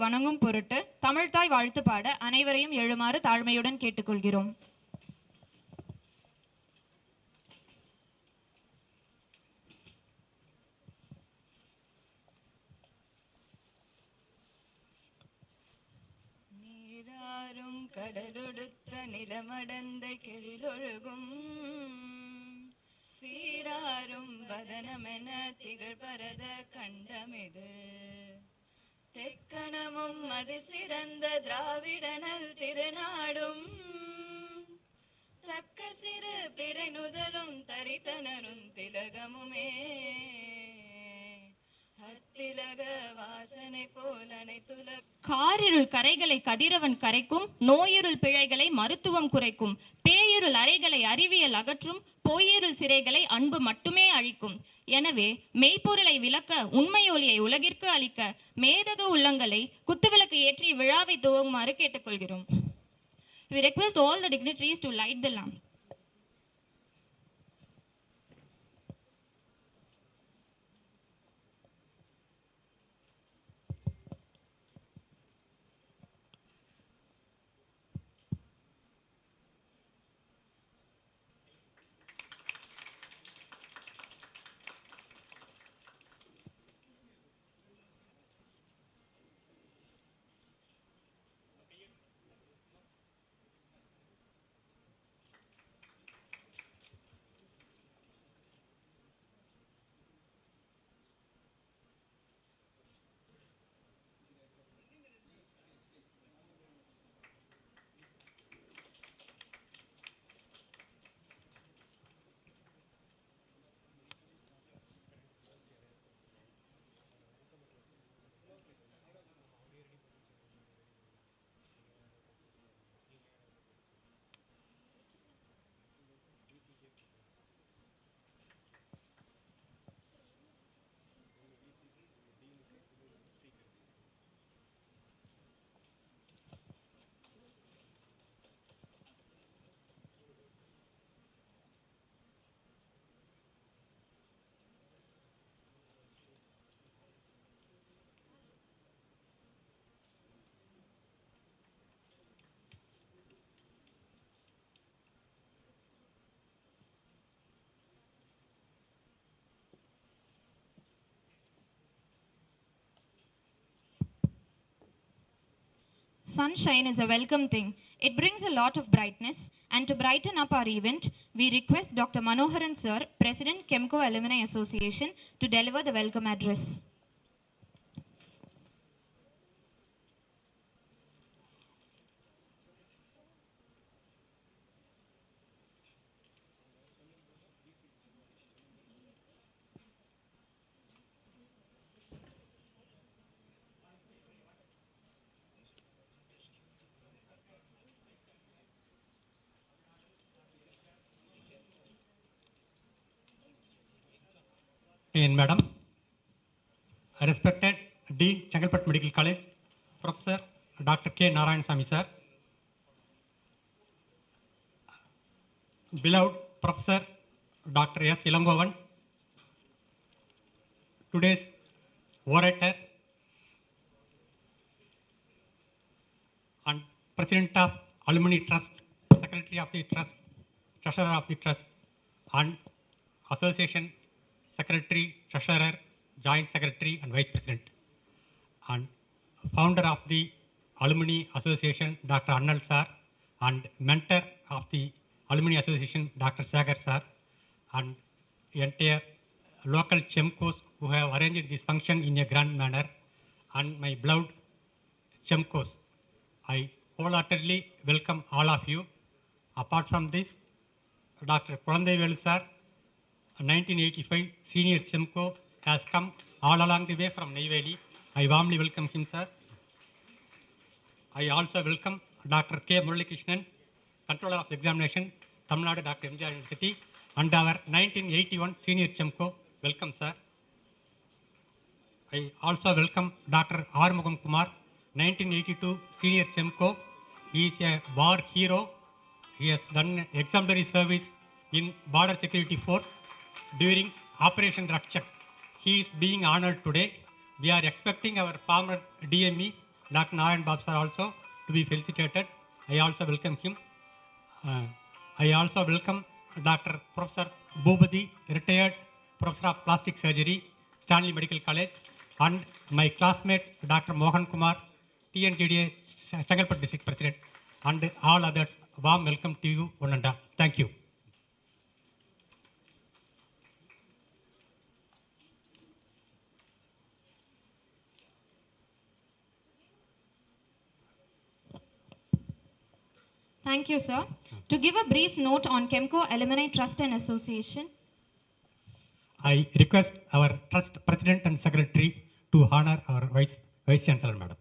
வணங்கும் பொருட்டு தமிழ்தாய் வாழ்த்து பாட அனைவரையும் எழுமாறு தாழ்மையுடன் கேட்டுக்கொள்கிறோம். நீராறும் கடலொடுத்த நிலமடந்த கெழிலொழுகும் சீராறும் வதனமென திகழ்பரத கண்டமிது தெக்கணமும் அது சிறந்த திராவிடனல் திருநாடும் தக்க சிறு பிறை நுதலும் தரித்தனரும் திலகமுமே அத்திலக வாசனை போல் அனைத்துல காரிருள் கரைகளை கதிரவன் கரைக்கும், நோயிருள் பிழைகளை மருத்துவம் குறைக்கும், பேயிருள் அறைகளை அறிவியல் அகற்றும், பொய்யிருள் சிறைகளை அன்பு மட்டுமே அழிக்கும். எனவே மெய்ப்பொருளை விளக்க உண்மையொலியை உலகிற்கு அளிக்க மேதகு உள்ளங்களை குத்துவிளக்கு ஏற்றி விழாவை துவங்குமாறு கேட்டுக்கொள்கிறோம். We request all the dignitaries to light the lamp. Sunshine is a welcome thing. It brings a lot of brightness, and to brighten up our event, we request Dr. Manoharan Sir, President Chemco Alumni Association, to deliver the welcome address. Madam, respected Dean Chengalpattu Medical College, Professor Dr. K. Narayanasamy sir, beloved Professor Dr. S. Ilangovan, today's orator and President of Alumni Trust, Secretary of the Trust, Treasurer of the Trust, and Association Secretary, Treasurer, Joint Secretary and Vice President, and founder of the Alumni Association, Dr. Annal sir, and mentor of the Alumni Association, Dr. Sagar sir, and entire local Chemcos who have arranged this function in a grand manner, and my beloved Chemcos. I wholeheartedly welcome all of you. Apart from this, Dr. Kurandaivel sir, 1985 senior Chemco, has come all along the way from Neyveli. I warmly welcome him, sir. I also welcome Dr. K. Muralikrishnan, Controller of Examination, Tamil Nadu Dr. MGR University, and our 1981 senior Chemco. Welcome, sir. I also welcome Dr. R. Mugam Kumar, 1982 senior Chemco. He is a war hero. He has done exemplary service in Border Security Force during Operation Rakshak. He is being honored today. We are expecting our former DME Dr. Narayan Babu sir also to be felicitated. I also welcome him. I also welcome Dr. Professor Bhubadi, retired Professor of Plastic Surgery, Stanley Medical College, and my classmate Dr. Mohan Kumar, TNGDA Chengalpattu District President, and all others. Warm welcome to you, one and all. Thank you. Thank you, sir. To give a brief note on Chemco Alumni Trust and Association, I request our trust president and secretary to honor our vice chancellor, madam.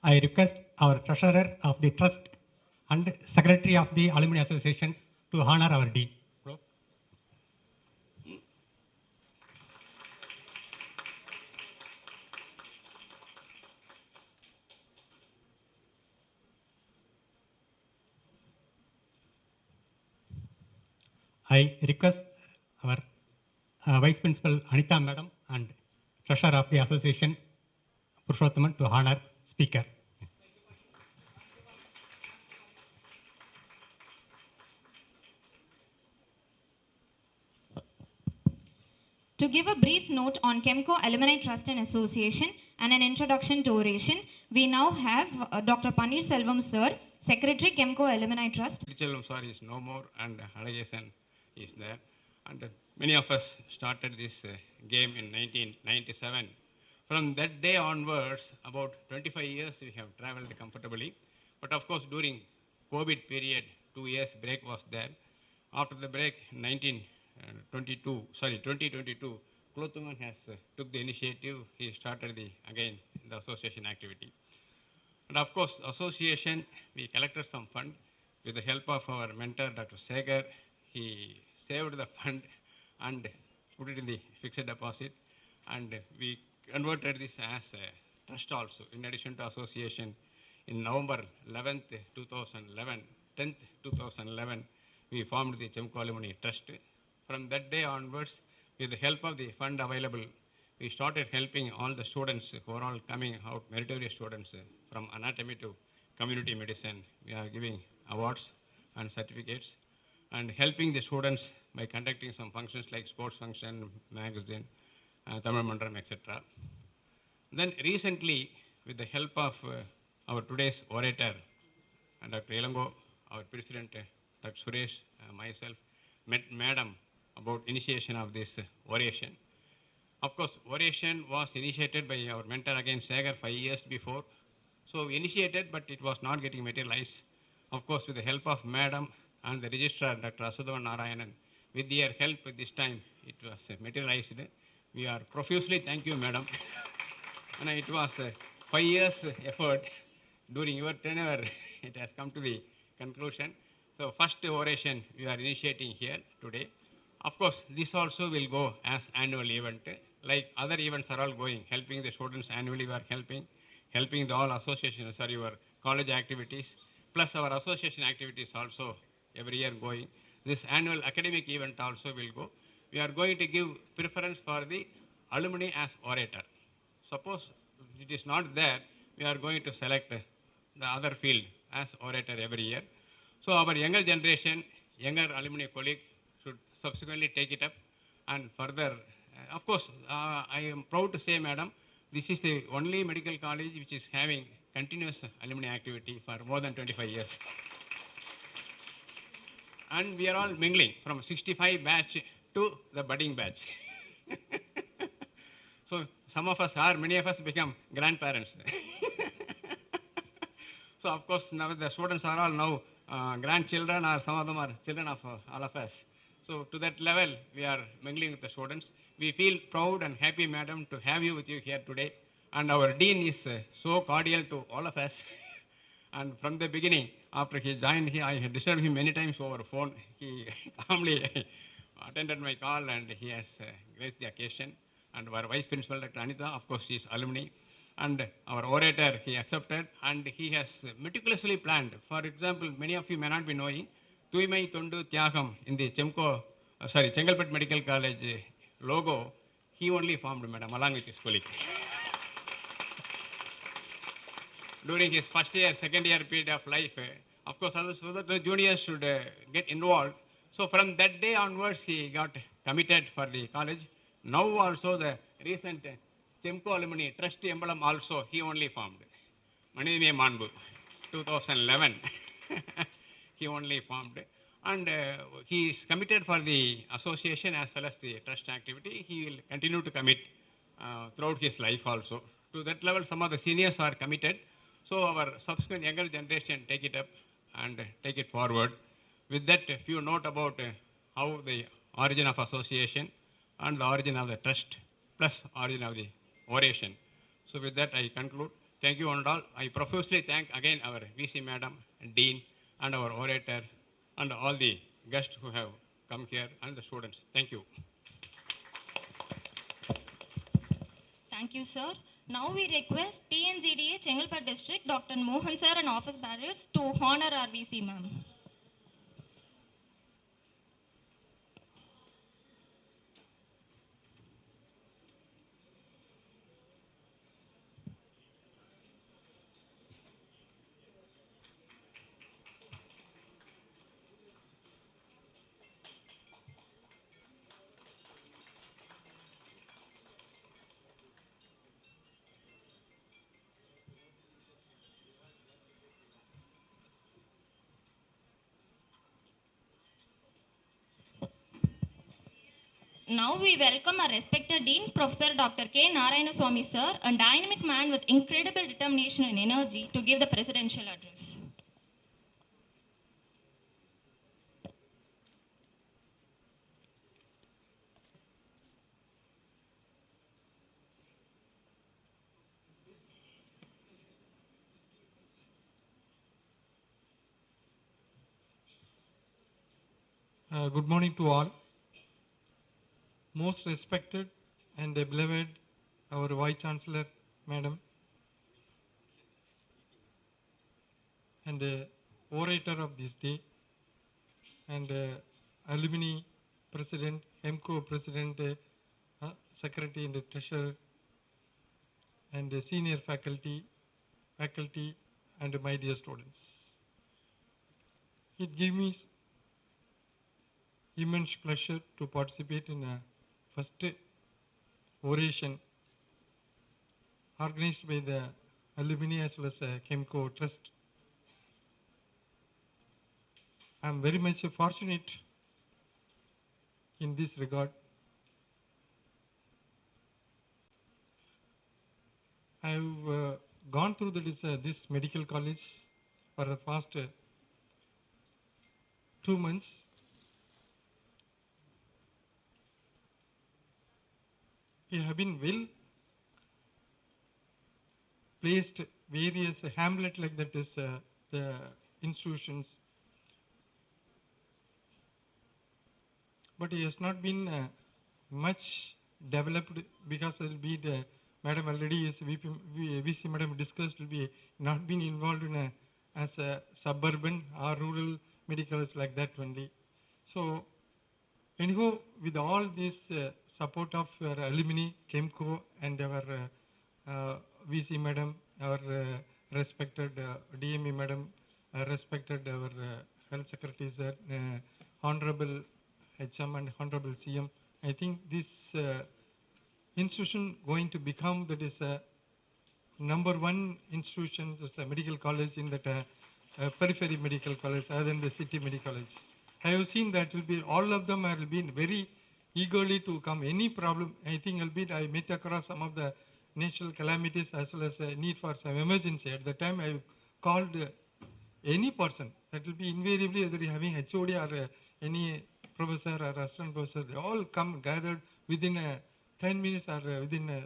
I request our treasurer of the trust and secretary of the alumni association to honor our dean. I request our vice principal Anita madam and treasurer of the association Purushothaman to honor speaker. to give a brief note on Chemco Alumni Trust and Association and an introduction to oration, we now have Dr. Panir Selvam sir, Secretary Chemco Alumni Trust. Selvam sir is no more and Halagesan is there. And many of us started this game in 1997. From that day onwards, about 25 years we have traveled comfortably. But of course, during COVID period, 2 years break was there. After the break, 2022, Klothuman has took the initiative. He started the association activity. And of course, association, we collected some fund with the help of our mentor, Dr. Segar. He saved the fund and put it in the fixed deposit. And we converted this as a trust also. In addition to association, in November 11th, 2011, 10th, 2011, we formed the Chemco Alumni Trust. From that day onwards, with the help of the fund available, we started helping all the students who are all coming out, meritorious students from anatomy to community medicine. We are giving awards and certificates and helping the students by conducting some functions like sports function, magazine, Tamil Mandram, etc. Then recently, with the help of our today's orator, Dr. Elango, our president, Dr. Suresh, myself, met Madam about initiation of this oration. Of course, oration was initiated by our mentor again, Sagar, 5 years before. So we initiated, but it was not getting materialized. Of course, with the help of Madam and the registrar, Dr. Asudavan Narayanan, with their help this time, it was materialized. We are profusely thank you, Madam. And it was 5 years effort. During your tenure, it has come to the conclusion. So first oration we are initiating here today. Of course, this also will go as annual event. Like other events are all going, helping the students annually we are helping the all associations, your college activities, plus our association activities also every year going. This annual academic event also will go. We are going to give preference for the alumni as orator. Suppose it is not there, we are going to select the other field as orator every year. So our younger generation, younger alumni colleague should subsequently take it up and further. Of course, I am proud to say, Madam, this is the only medical college which is having continuous alumni activity for more than 25 years. And we are all mingling from 65 batch to the budding batch. So many of us become grandparents. So of course, now the students are all now grandchildren, or some of them are children of all of us. So to that level, we are mingling with the students. We feel proud and happy, Madam, to have you with you here today. And our dean is so cordial to all of us. And from the beginning, after he joined here, I had disturbed him many times over phone. He calmly attended my call and he has graced the occasion. And our vice principal, Dr. Anita, of course, she is alumni. And our orator, he accepted and he has meticulously planned. For example, many of you may not be knowing, Tuimai Tondu Tyagam in the Chengalpattu Medical College logo, he only formed, madam, along with his colleague. During his first year, second year period of life, of course, so that the juniors should get involved. So from that day onwards, he got committed for the college. Now also the recent Chemco Alumni Trust emblem also he only formed. Manidime Manbu, 2011, he only formed. And he is committed for the association as well as the trust activity. He will continue to commit throughout his life also. To that level, some of the seniors are committed. So our subsequent younger generation take it up and take it forward. With that, a few note about how the origin of association and the origin of the trust plus origin of the oration. So with that, I conclude. Thank you one and all. I profusely thank again our VC Madam, Dean, and our orator, and all the guests who have come here, and the students. Thank you. Thank you, sir. Now we request TNZDA Chengalpattu District, Dr. Mohan sir and office bearers to honor our VC ma'am. Now we welcome our respected Dean, Professor Dr. K. Narayanaswamy sir, a dynamic man with incredible determination and energy, to give the presidential address. Good morning to all. Most respected and beloved our Vice Chancellor, Madam, and orator of this day, and alumni president, MCO president, secretary and treasurer, and senior faculty, and my dear students. It gives me immense pleasure to participate in a first oration organized by the alumni as well as Chemco Trust. I am very much fortunate in this regard. I have gone through this medical college for the past 2 months. We have been well placed various hamlet like that is the institutions, but it has not been much developed because it will be the madam already is VC madam discussed will be not been involved in as a suburban or rural medicals like that only. So anyhow, with all this support of our alumni, Chemco, and our VC madam, our respected DME madam, respected our health secretary sir, honorable HM and honorable CM, I think this institution going to become that is number one institution, is a medical college in that periphery medical college other than the city medical college. I have seen that will be all of them will be very eagerly to come. Any problem, I think albeit I met across some of the natural calamities as well as a need for some emergency. At the time I called any person, that will be invariably whether having HOD or any professor or assistant professor, they all come gathered within 10 minutes or within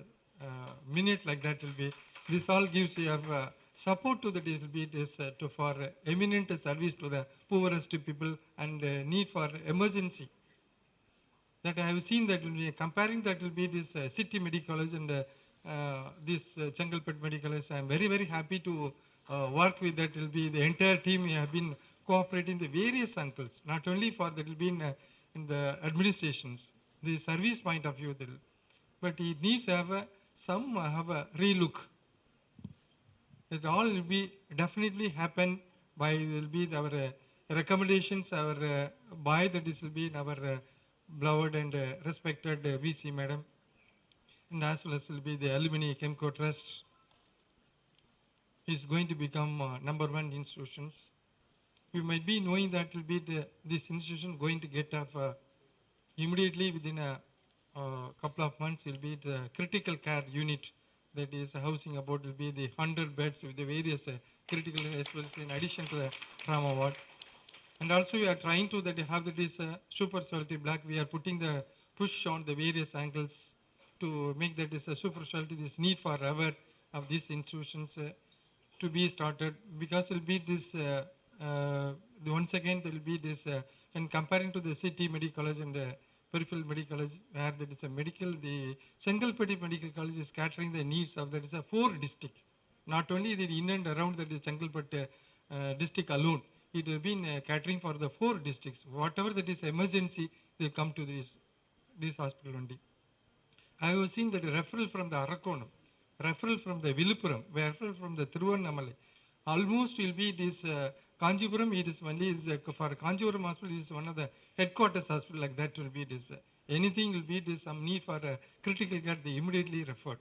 minute like that will be. This all gives your support to the this will be this to for eminent service to the poorest people and need for emergency. That I have seen that when we are comparing that will be this city medical college and this Chengalpattu medical college. I am very very happy to work with that will be the entire team. We have been cooperating the various uncles, not only for that will be in the administrations, the service point of view, but it needs to have have a relook. It all will be definitely happen by will be our recommendations, our by that this will be in our beloved and respected VC madam, and as well as will be the alumni Chemco Trust is going to become number one institutions. You might be knowing that will be this institution going to get up immediately within a couple of months will be the critical care unit that is housing about will be the 100 beds with the various critical as well as in addition to the trauma ward. And also we are trying to that have that is super specialty block. We are putting the push on the various angles to make that is a super specialty this need for ever of these institutions to be started, because it will be this once again there will be this when comparing to the city medical college and the peripheral medical college where there is a medical, the Chengalpattu medical college is catering the needs of that is a 4 district, not only the in and around that is Chengalpattu district alone. It will be catering for the 4 districts. Whatever that is emergency, they come to this hospital only. I have seen that referral from the Arakonam, referral from the Viluppuram, referral from the Thiruvannamalai. Almost will be this Kanjipuram. It is only for Kanjipuram hospital. It is one of the headquarters hospital like that will be this. Anything will be this some need for critical care. They immediately referred.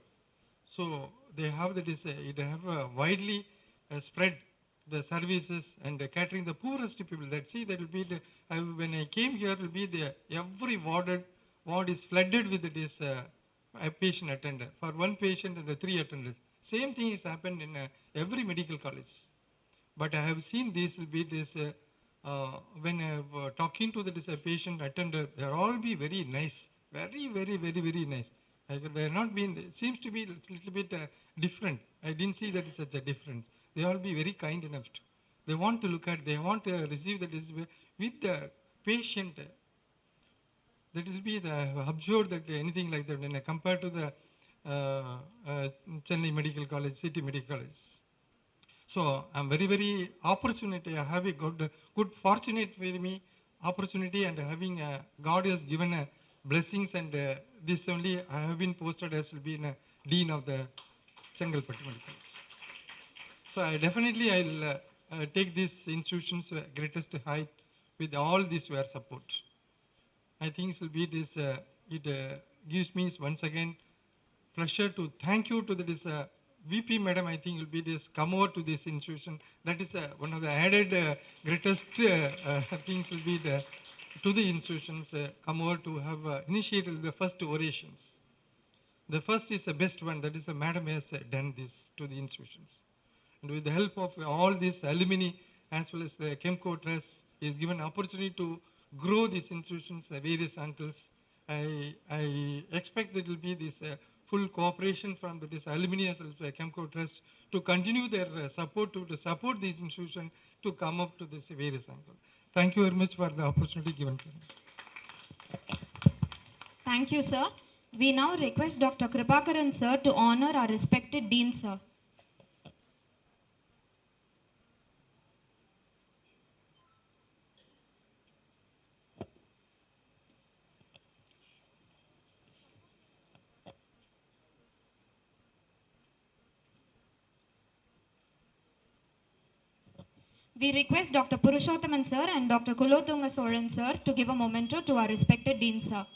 So they have that is it have widely spread the services and catering the poorest people. That see that will be the when I came here will be the every ward is flooded with this a patient attendant for one patient and the 3 attendants. Same thing has happened in every medical college. But I have seen this will be this when I have talking to the patient attendant, they are all be very nice, very nice. They are not been. It seems to be a little bit different. I didn't see that it's such a difference. They all be very kind enough. They want to look at. They want to receive that is with the patient. That will be the observed that anything like that when I compare to the Chennai Medical College, City Medical College. So I'm very opportunity. I have a good fortunate with me opportunity and having God has given blessings and this only I have been posted as will be a dean of the Chengalpattu Medical College. So I definitely I'll take these institutions greatest height with all this your support. I think it will be this. It gives me once again pleasure to thank you to this VP madam. I think will be this come over to this institution. That is one of the added greatest things will be to the institutions come over to have initiated the first orations. The first is the best one. That is the madam has done this to the institutions, and with the help of all these alumni as well as the Chemco Trust is given opportunity to grow these institutions, various uncles. I expect that will be this full cooperation from this alumni as well as Chemco Trust to continue their support to support these institutions to come up to this various uncles. Thank you very much for the opportunity given to me. Thank you, sir. We now request Dr. Kripakaran, sir, to honor our respected Dean, sir. We request Dr. Purushothaman, sir, and Dr. Kulothunga Soran, sir, to give a memento to our respected Dean, sir.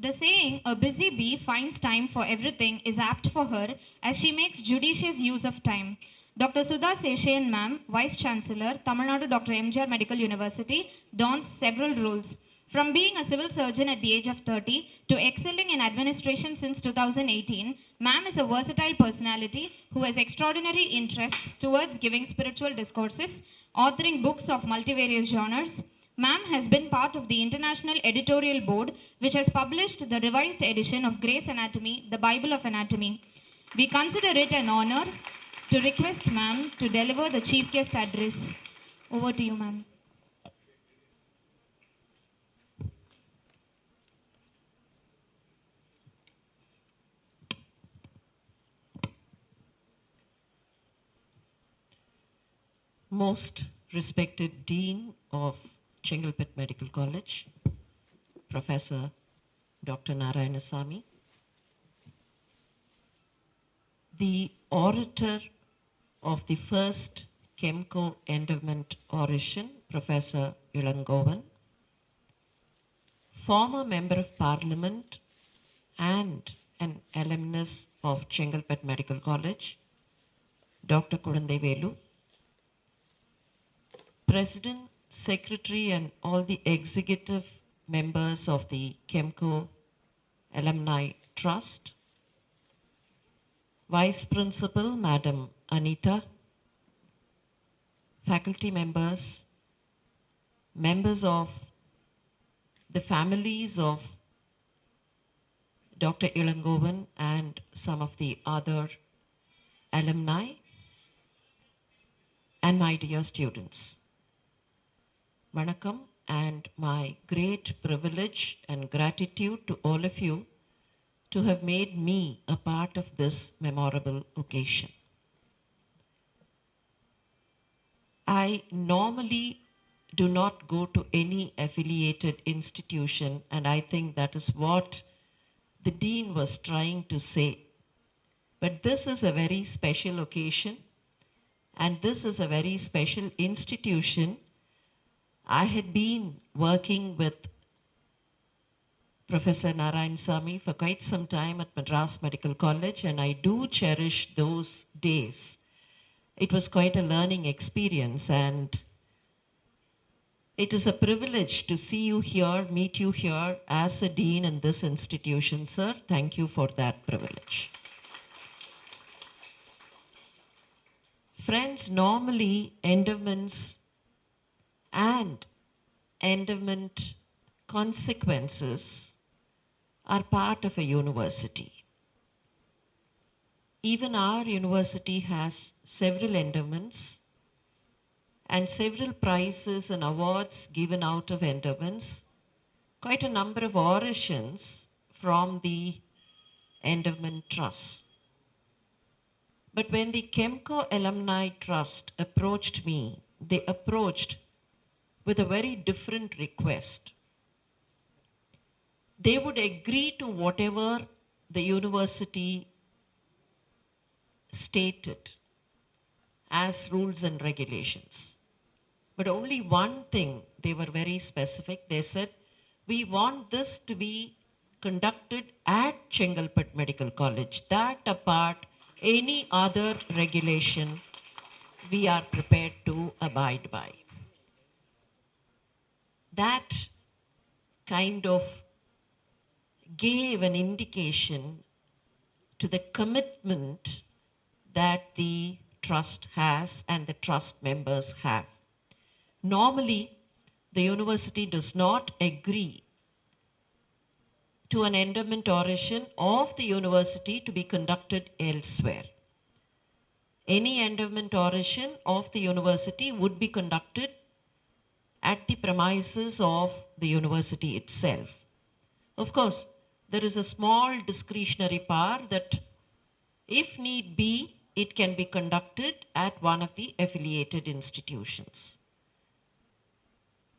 The saying, a busy bee finds time for everything, is apt for her as she makes judicious use of time. Dr. Sudha Seshayan Ma'am, Vice Chancellor, Tamil Nadu Dr. MGR Medical University, dons several roles. From being a civil surgeon at the age of 30 to excelling in administration since 2018, Ma'am is a versatile personality who has extraordinary interests towards giving spiritual discourses, authoring books of multivarious genres. Ma'am has been part of the International Editorial Board, which has published the revised edition of Gray's Anatomy, the Bible of Anatomy. We consider it an honor to request Ma'am to deliver the chief guest address. Over to you, Ma'am. Most respected Dean of Chengalpattu Medical College, Professor Dr. Narayanasamy, the orator of the first Chemco Endowment Oration, Professor Ilangovan, former Member of Parliament and an alumnus of Chengalpattu Medical College, Dr. Kudandevelu, President, Secretary and all the executive members of the Chemco Alumni Trust, Vice Principal Madam Anita, faculty members, members of the families of Dr. Ilangovan and some of the other alumni, and my dear students. Vanakkam, and my great privilege and gratitude to all of you to have made me a part of this memorable occasion. I normally do not go to any affiliated institution, and I think that is what the Dean was trying to say. But this is a very special occasion, and this is a very special institution. I had been working with Professor Narayanasamy for quite some time at Madras Medical College, and I do cherish those days. It was quite a learning experience, and it is a privilege to see you here, meet you here as a dean in this institution, sir. Thank you for that privilege. Friends, normally endowments and endowment consequences are part of a university. Even our university has several endowments and several prizes and awards given out of endowments, quite a number of orations from the endowment trust. But when the Chemco Alumni Trust approached me, they approached with a very different request. They would agree to whatever the university stated as rules and regulations. But only one thing, they were very specific. They said, we want this to be conducted at Chengalpattu Medical College. That apart, any other regulation we are prepared to abide by. That kind of gave an indication to the commitment that the trust has and the trust members have. Normally, the university does not agree to an endowment oration of the university to be conducted elsewhere. Any endowment oration of the university would be conducted at the premises of the university itself. Of course, there is a small discretionary power that, if need be, it can be conducted at one of the affiliated institutions.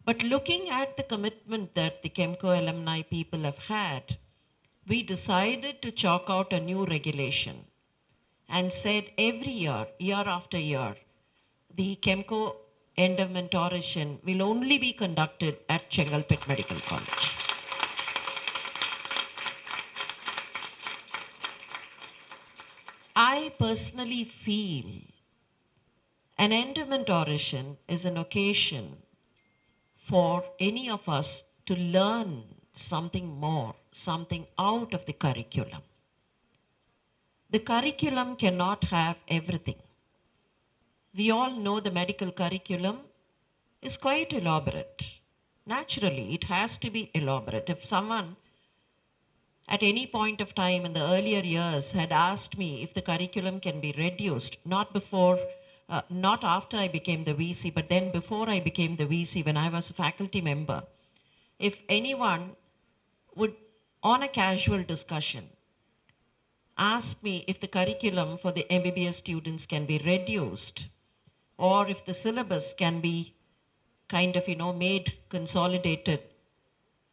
But looking at the commitment that the Chemco alumni people have had, we decided to chalk out a new regulation and said every year, year after year, the Chemco endowment oration will only be conducted at Chengalpattu Medical College. I personally feel an endowment oration is an occasion for any of us to learn something more, something out of the curriculum. The curriculum cannot have everything. We all know the medical curriculum is quite elaborate. Naturally, it has to be elaborate. If someone at any point of time in the earlier years had asked me if the curriculum can be reduced, not after I became the VC, but then before I became the VC, when I was a faculty member, if anyone would, on a casual discussion, ask me if the curriculum for the MBBS students can be reduced, or if the syllabus can be kind of, made consolidated,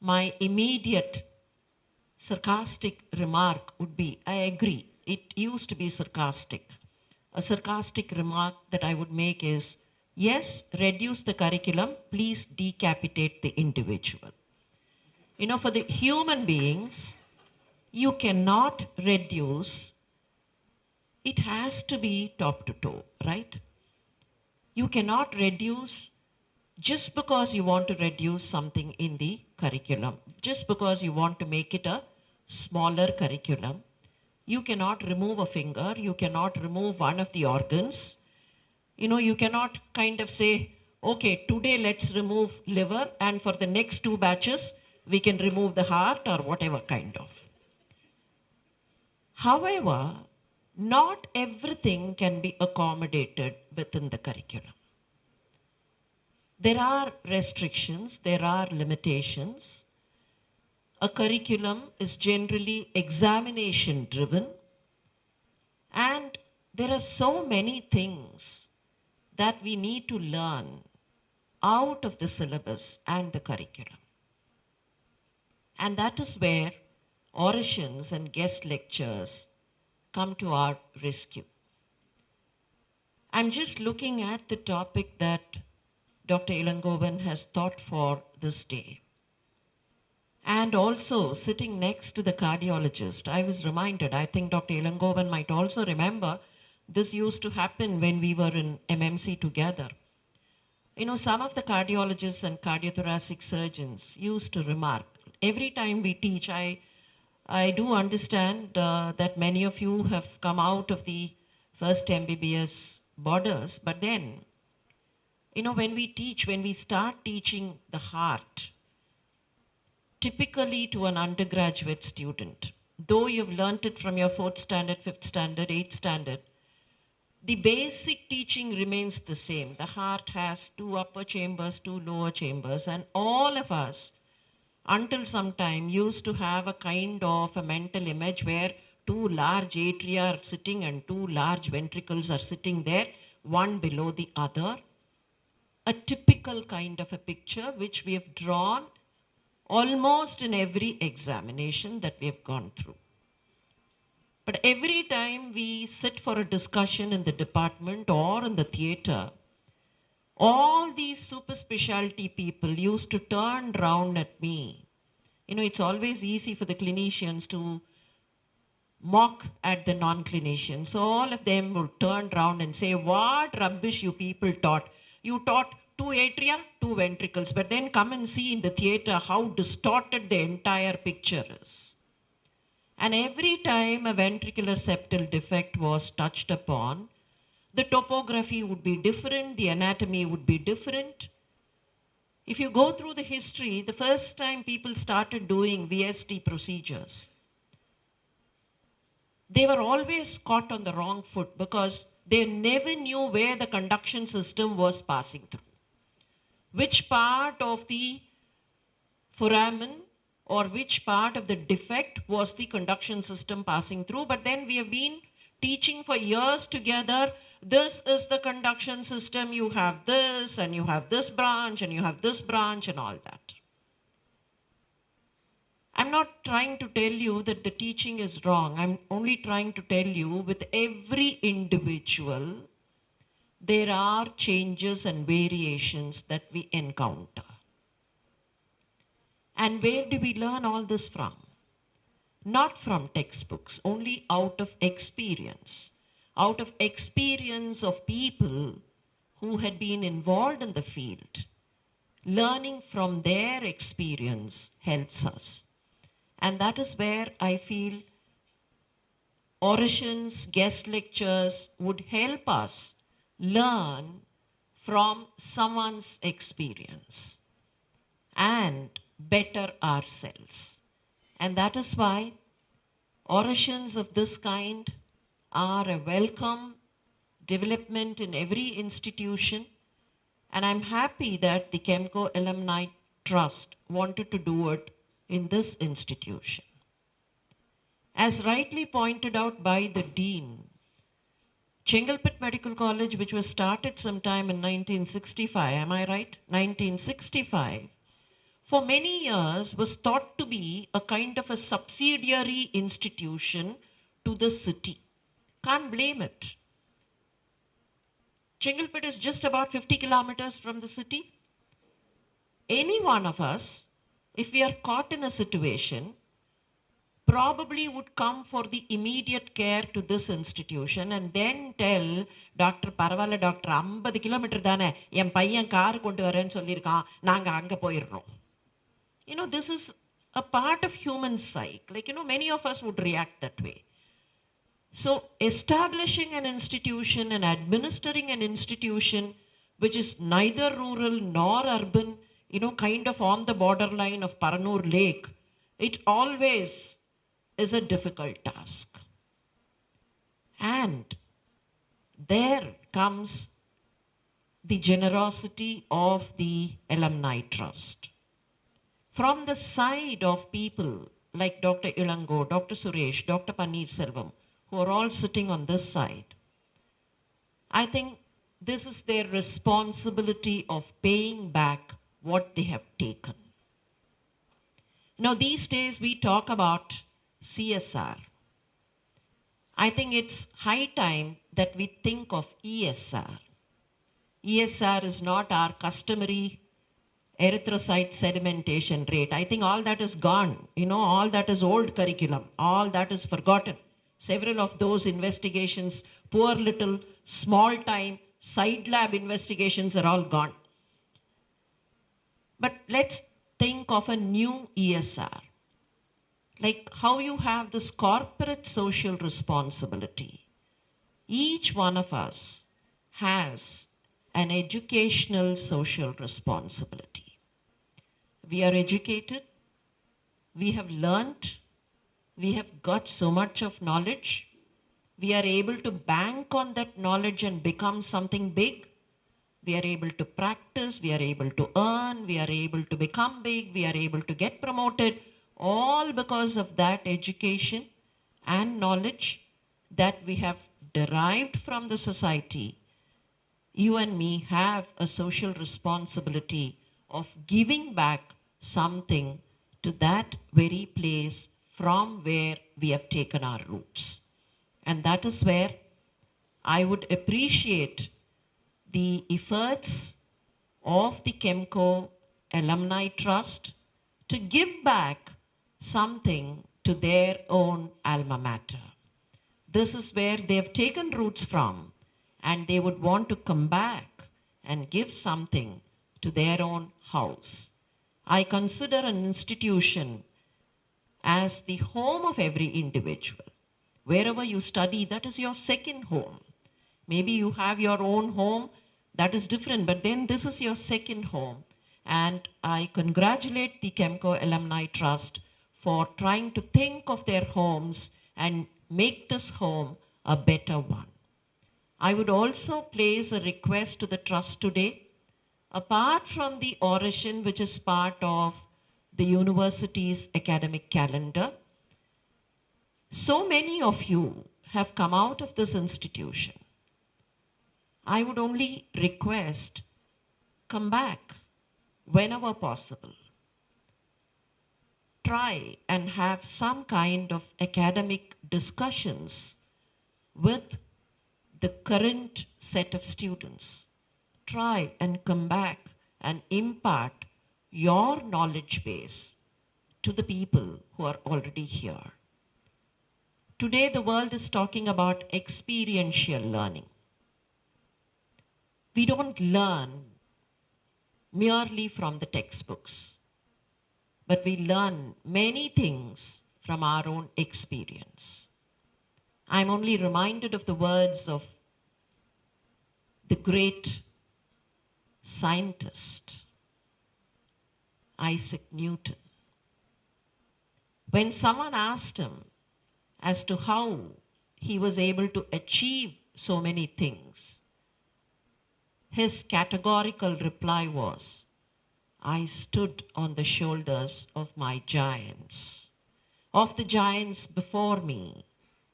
my immediate sarcastic remark would be, I agree, it used to be sarcastic. A sarcastic remark that I would make is, yes, reduce the curriculum, please decapitate the individual. For the human beings, you cannot reduce, it has to be top to toe, right? You cannot reduce just because you want to reduce something in the curriculum, just because you want to make it a smaller curriculum. You cannot remove a finger, you cannot remove one of the organs. You cannot kind of say, okay, today let's remove liver, and for the next 2 batches, we can remove the heart or whatever kind of. However, not everything can be accommodated within the curriculum. There are restrictions, there are limitations. A curriculum is generally examination driven, and there are so many things that we need to learn out of the syllabus and the curriculum. And that is where orations and guest lectures come to our rescue. I'm just looking at the topic that Dr. Ilangovan has thought for this day. And also sitting next to the cardiologist, I was reminded, I think Dr. Ilangovan might also remember, this used to happen when we were in MMC together. Some of the cardiologists and cardiothoracic surgeons used to remark, every time we teach, I do understand that many of you have come out of the first MBBS borders, but then, when we start teaching the heart, typically to an undergraduate student, though you've learnt it from your 4th standard, 5th standard, 8th standard, the basic teaching remains the same. The heart has 2 upper chambers, 2 lower chambers, and all of us, until some time, used to have a kind of a mental image where 2 large atria are sitting and 2 large ventricles are sitting there, one below the other. A typical kind of a picture which we have drawn almost in every examination that we have gone through. But every time we sit for a discussion in the department or in the theatre, all these super specialty people used to turn round at me. It's always easy for the clinicians to mock at the non-clinicians. So all of them would turn round and say, what rubbish you people taught. You taught 2 atria, 2 ventricles, but then come and see in the theatre how distorted the entire picture is. And every time a ventricular septal defect was touched upon, the topography would be different, the anatomy would be different. If you go through the history, the first time people started doing VST procedures, they were always caught on the wrong foot because they never knew where the conduction system was passing through. Which part of the foramen or which part of the defect was the conduction system passing through. But then we have been teaching for years together, this is the conduction system, you have this and you have this branch and you have this branch and all that. I'm not trying to tell you that the teaching is wrong. I'm only trying to tell you with every individual, there are changes and variations that we encounter. And where do we learn all this from? Not from textbooks, only out of experience, out of experience of people who had been involved in the field. Learning from their experience helps us. And that is where I feel orations, guest lectures would help us learn from someone's experience and better ourselves. And that is why orations of this kind are a welcome development in every institution. And I'm happy that the Chemco Alumni Trust wanted to do it in this institution. As rightly pointed out by the Dean, Chengalpattu Medical College, which was started sometime in 1965, am I right? 1965, for many years was thought to be a kind of a subsidiary institution to the city. Can't blame it. Chengalpattu is just about 50 kilometers from the city. Any one of us, if we are caught in a situation, probably would come for the immediate care to this institution and then tell Dr. Paravala, Dr. 50 kilometer தானே என் பையன் car கொண்டு வரேன்னு சொல்லியிருக்கான் நாங்க அங்க போயிடுறோம். This is a part of human psyche. Many of us would react that way. So establishing an institution and administering an institution which is neither rural nor urban, kind of on the borderline of Paranur Lake, it always is a difficult task. And there comes the generosity of the Alumni Trust. From the side of people like Dr. Ilango, Dr. Suresh, Dr. Paneer Selvam, who are all sitting on this side, I think this is their responsibility of paying back what they have taken. Now, these days we talk about CSR. I think it's high time that we think of ESR. ESR is not our customary erythrocyte sedimentation rate. I think all that is gone. All that is old curriculum. All that is forgotten. Several of those investigations, poor little small time side lab investigations are all gone. But let's think of a new ESR. Like how you have this corporate social responsibility. Each one of us has an educational social responsibility. We are educated, we have learnt, we have got so much of knowledge, we are able to bank on that knowledge and become something big. We are able to practice, we are able to earn, we are able to become big, we are able to get promoted, all because of that education and knowledge that we have derived from the society. You and me have a social responsibility of giving back something to that very place from where we have taken our roots. And that is where I would appreciate the efforts of the Chemco Alumni Trust to give back something to their own alma mater. This is where they have taken roots from, and they would want to come back and give something to their own house. I consider an institution as the home of every individual. Wherever you study, that is your second home. Maybe you have your own home, that is different, but then this is your second home. And I congratulate the Chemco Alumni Trust for trying to think of their homes and make this home a better one. I would also place a request to the Trust today. Apart from the oration, which is part of the university's academic calendar, so many of you have come out of this institution. I would only request, come back whenever possible. Try and have some kind of academic discussions with the current set of students. Try and come back and impart your knowledge base to the people who are already here. Today, the world is talking about experiential learning. We don't learn merely from the textbooks, but we learn many things from our own experience. I'm only reminded of the words of the great scientist, Isaac Newton. When someone asked him as to how he was able to achieve so many things, his categorical reply was, I stood on the shoulders of my giants, of the giants before me,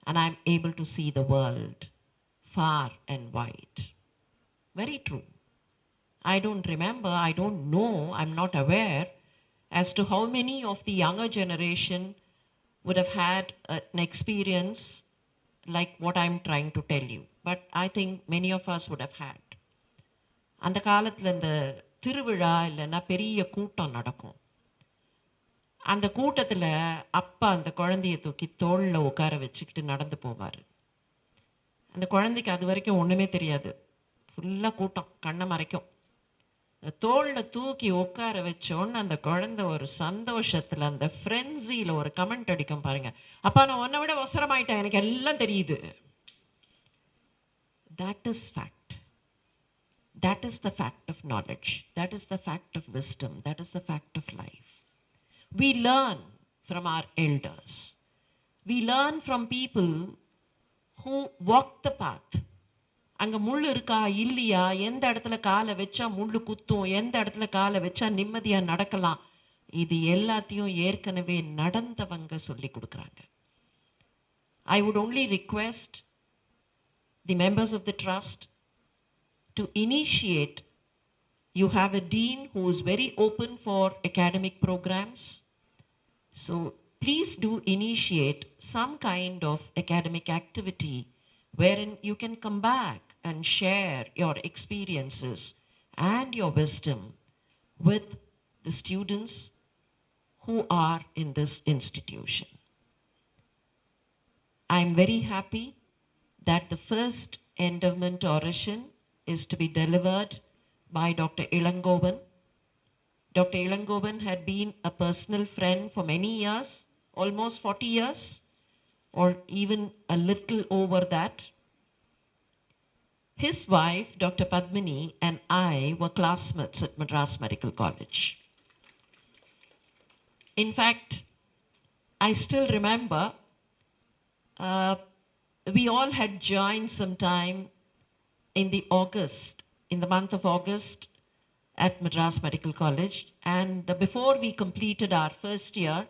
and I'm able to see the world far and wide. Very true. I don't remember, I don't know, I'm not aware as to how many of the younger generation would have had an experience like what I'm trying to tell you. But I think many of us would have had. அந்த காலத்தில் இந்த திருவிழா இல்லைன்னா பெரிய கூட்டம் நடக்கும். அந்த கூட்டத்தில் அப்பா அந்த குழந்தைய தூக்கி தோளில் உட்கார வச்சுக்கிட்டு நடந்து போவார். அந்த குழந்தைக்கு அது வரைக்கும் ஒன்றுமே தெரியாது. ஃபுல்லாக கூட்டம் கண்ணை மறைக்கும். தோளில் தூக்கி உட்கார வச்சோன்னு அந்த குழந்தை ஒரு சந்தோஷத்தில் அந்த ஃப்ரெண்ட்ஸியில் ஒரு கமெண்ட் அடிக்கும் பாருங்க, அப்பா நான் உன்னை விட அவசரமாயிட்டேன், எனக்கு எல்லாம் தெரியுது. That is fact. That is the fact of knowledge. That is the fact of wisdom. That is the fact of life. We learn from our elders. We learn from people who walk the path. அங்கே முள் இருக்கா இல்லையா, எந்த இடத்துல காலை வச்சா முள் குத்தும், எந்த இடத்துல காலை வச்சா நிம்மதியாக நடக்கலாம், இது எல்லாத்தையும் ஏற்கனவே நடந்தவங்க சொல்லி கொடுக்குறாங்க. I would only request the members of the trust to initiate. You have a dean who is very open for academic programs. So please do initiate some kind of academic activity wherein you can come back and share your experiences and your wisdom with the students who are in this institution. I am very happy that the first endowment oration is to be delivered by Dr. Ilangovan. Dr. Ilangovan had been a personal friend for many years, almost 40 years, or even a little over that. His wife, Dr. Padmini, and I were classmates at Madras Medical College. In fact, I still remember we all had joined sometime in the month of August at Madras Medical College, and before we completed our first year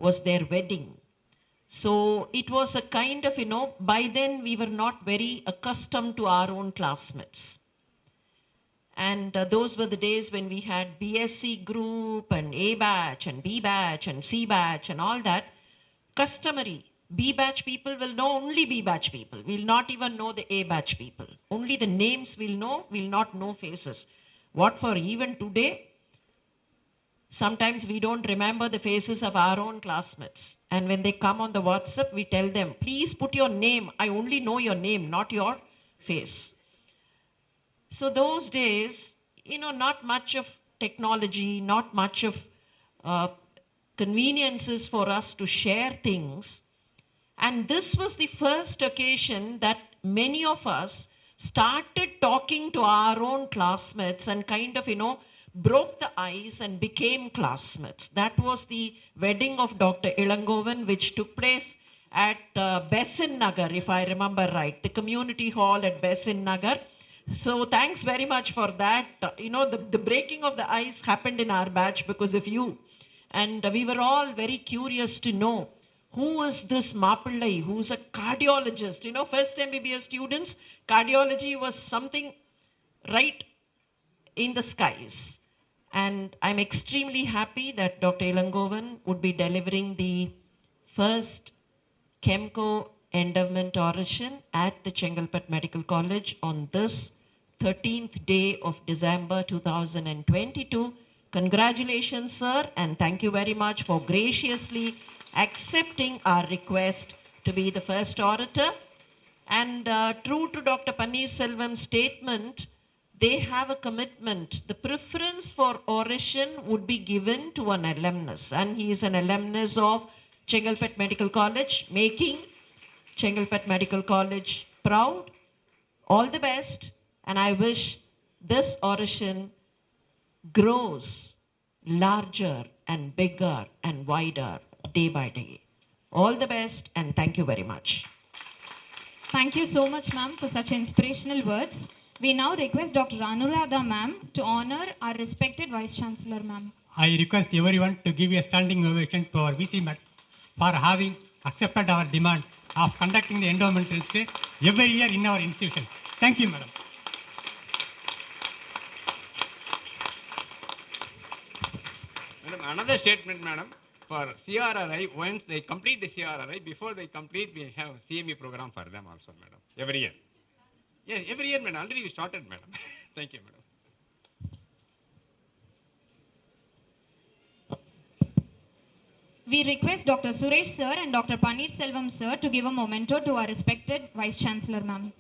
was their wedding. So it was a kind of, by then we were not very accustomed to our own classmates. And those were the days when we had BSc group and A batch and B batch and C batch and all that. Customary. B batch people will know only B batch people. We'll not even know the A batch people. Only the names we'll know, we'll not know faces. What for even today, sometimes we don't remember the faces of our own classmates. And when they come on the WhatsApp, we tell them, please put your name. I only know your name, not your face. So those days, not much of technology, not much of conveniences for us to share things. And this was the first occasion that many of us started talking to our own classmates and kind of, broke the ice and became classmates. That was the wedding of Dr. Ilangovan, which took place at Besan Nagar, if I remember right, the community hall at Besan Nagar. So thanks very much for that. The breaking of the ice happened in our batch because of you. And we were all very curious to know, who is this Mapillai, who's a cardiologist? First MBBS students, cardiology was something right in the skies. And I'm extremely happy that Dr. Ilangovan would be delivering the first Chemco endowment oration at the Chengalpattu Medical College on this 13th day of December 2022. Congratulations, sir, and thank you very much for graciously accepting our request to be the first orator. And true to Dr. Panneerselvam's statement, they have a commitment. The preference for oration would be given to an alumnus, and he is an alumnus of Chengalpattu Medical College, making Chengalpattu Medical College proud. All the best, and I wish this oration grows larger and bigger and wider day by day. All the best, and thank you very much. Thank you so much, ma'am, for such inspirational words. We now request Dr. Anuradha, ma'am, to honor our respected Vice Chancellor, ma'am. I request everyone to give a standing ovation to our VC Madam for having accepted our demand of conducting the endowment day every year in our institution. Thank you, Madam. Madam, another statement, Madam. For CRRI, once they complete the CRRI, before they complete, we have CME program for them also, Madam. Every year. Yes, every year, Madam. Already we started, Madam. Thank you, Madam. We request Dr. Suresh sir and Dr. Panneerselvam sir to give a memento to our respected Vice Chancellor, ma'am.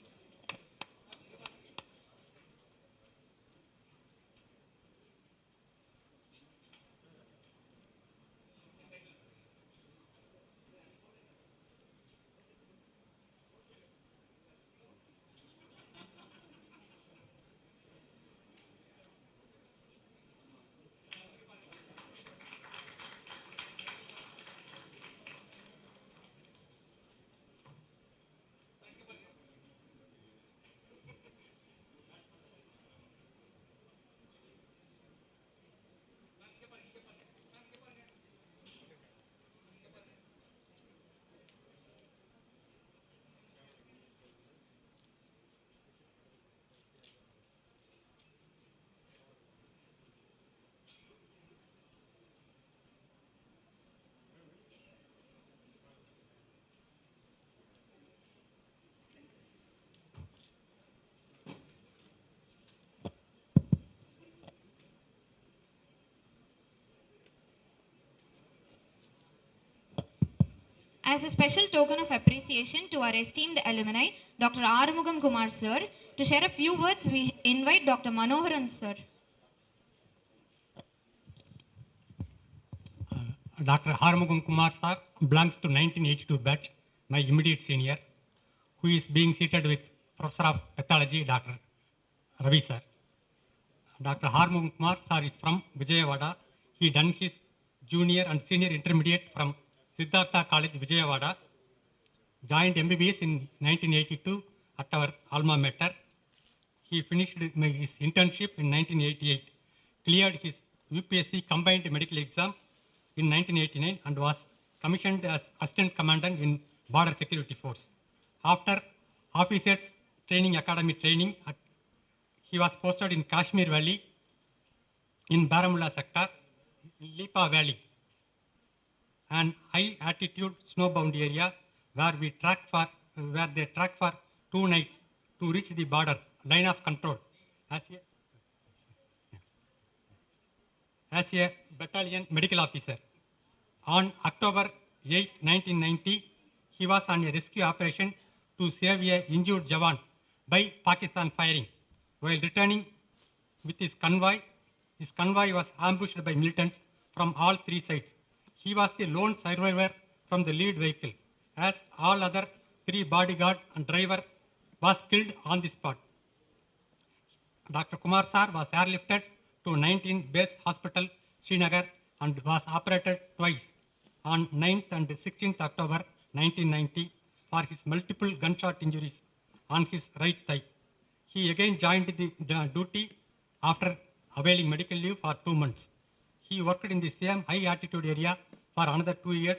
As a special token of appreciation to our esteemed alumni, Dr. Arumugam Kumar sir, to share a few words, we invite Dr. Manoharan sir. Dr. Harmugam Kumar sir belongs to 1982 batch, my immediate senior, who is being seated with Professor of Pathology, Dr. Ravi sir. Dr. Harmugam Kumar sir is from Vijayawada. He done his junior and senior intermediate from Siddhartha College, Vijayawada. Joined MBBS in 1982 at our alma mater. He finished his internship in 1988, cleared his UPSC combined medical exam in 1989 and was commissioned as Assistant Commandant in Border Security Force. After Officers Training Academy training, he was posted in Kashmir Valley, in Baramulla sector, Lipa Valley, an high altitude snowbound area where they track for 2 nights to reach the border line of control as a battalion medical officer. On October 8, 1990, he was on a rescue operation to save a injured Jawan by Pakistan firing. While returning with his convoy was ambushed by militants from all 3 sides. He was the lone survivor from the lead vehicle, as all other 3 bodyguard and driver was killed on the spot. Dr. Kumar sir was airlifted to 19th Base Hospital, Srinagar, and was operated twice on 9th and 16th October 1990 for his multiple gunshot injuries on his right thigh. He again joined the duty after availing medical leave for 2 months. He worked in the same high altitude area for another 2 years.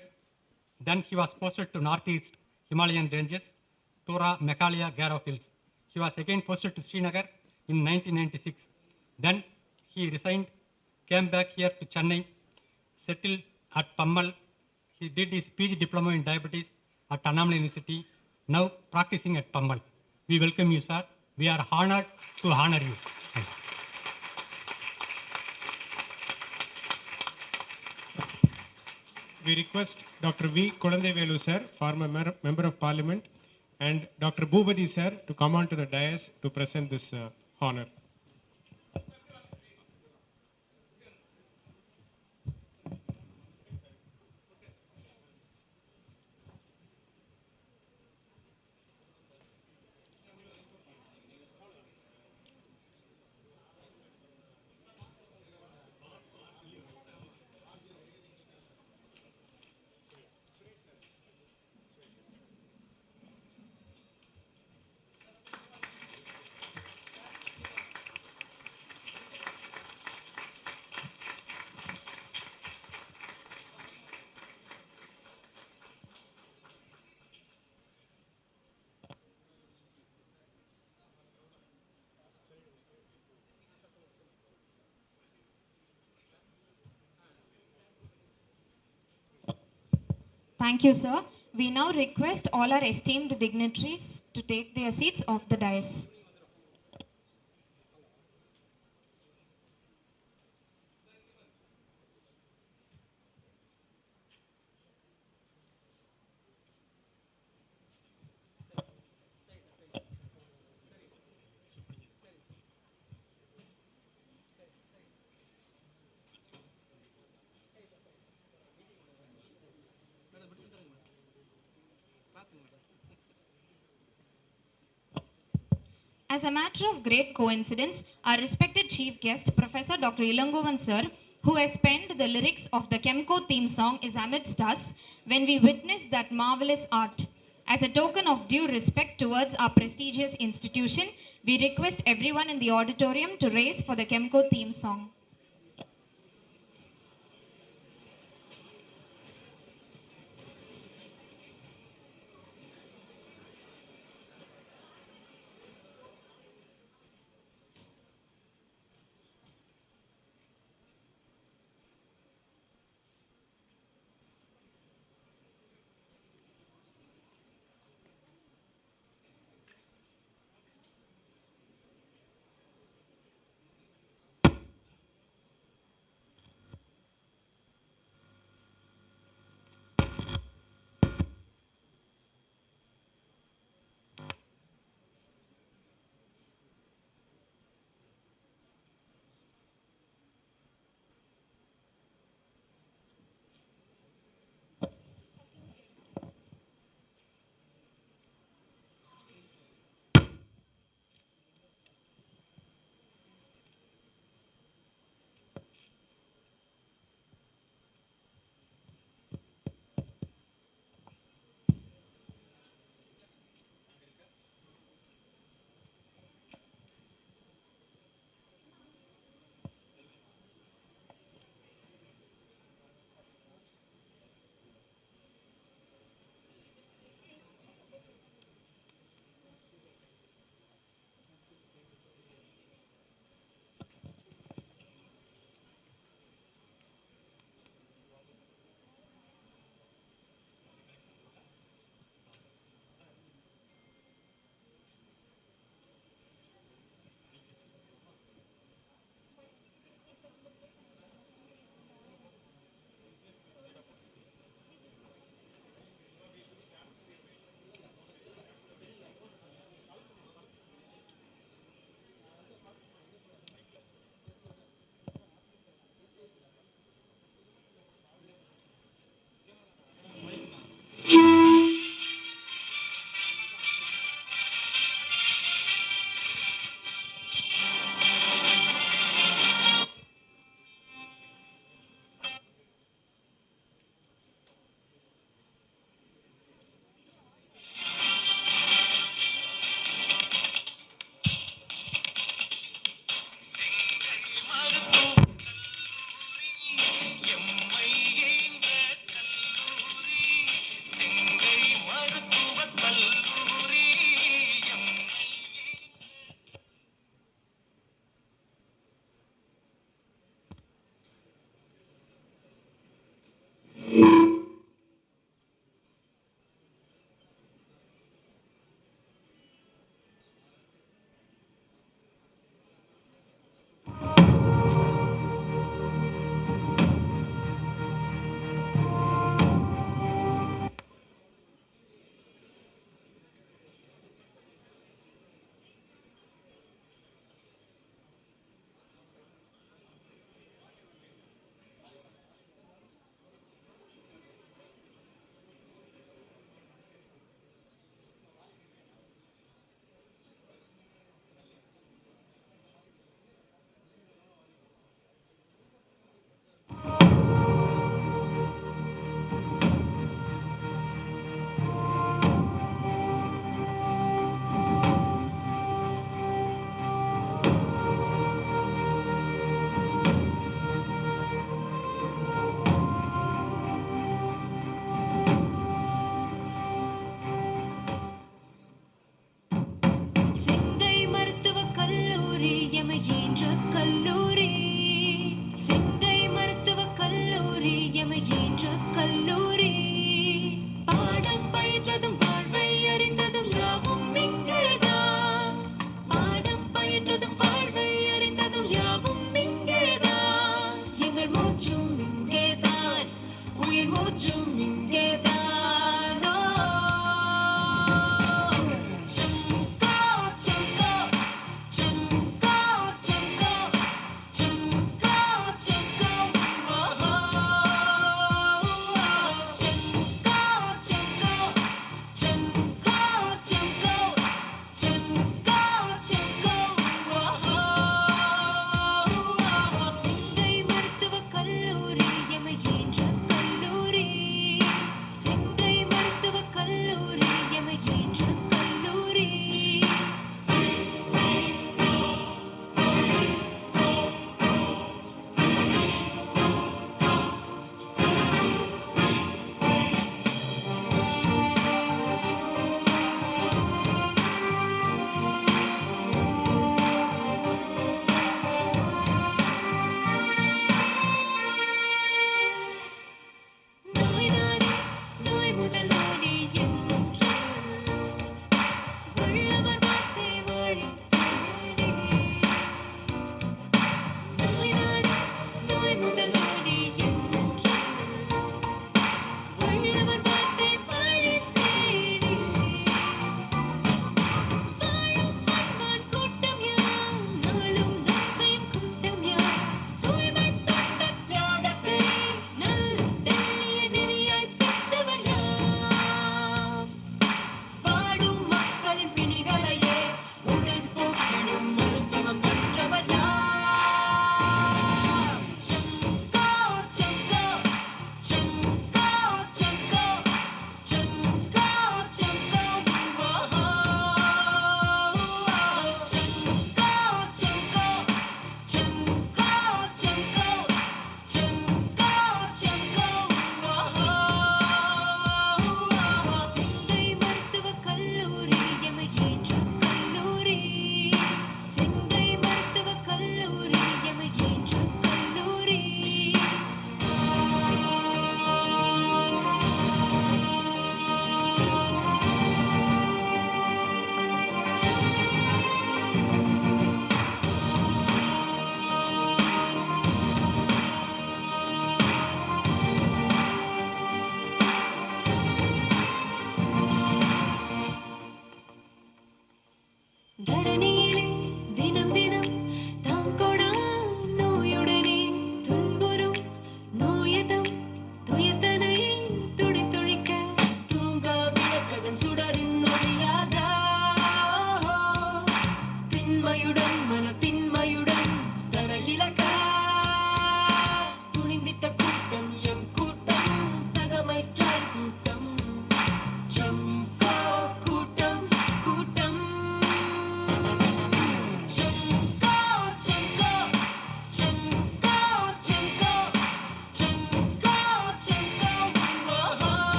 Then he was posted to northeast Himalayan ranges, Tura, Meghalaya, Garo Hills. He was again posted to Srinagar in 1996. Then he resigned, came back here to Chennai, settled at Pammal. He did his PG diploma in diabetes at Annamalai University, now practicing at Pammal. We welcome you, sir. We are honored to honor you. Thank you. we request Dr. V. Kulandevelu sir, former member of parliament, and Dr. Bhubadi sir to come on to the dais to present this honor. Thank you, sir. We now request all our esteemed dignitaries to take their seats off the dais. As a matter of great coincidence, our respected chief guest, Professor Dr. Ilangovan sir, who has penned the lyrics of the Chemco theme song, is amidst us when we witness that marvelous art. As a token of due respect towards our prestigious institution, we request everyone in the auditorium to raise for the Chemco theme song.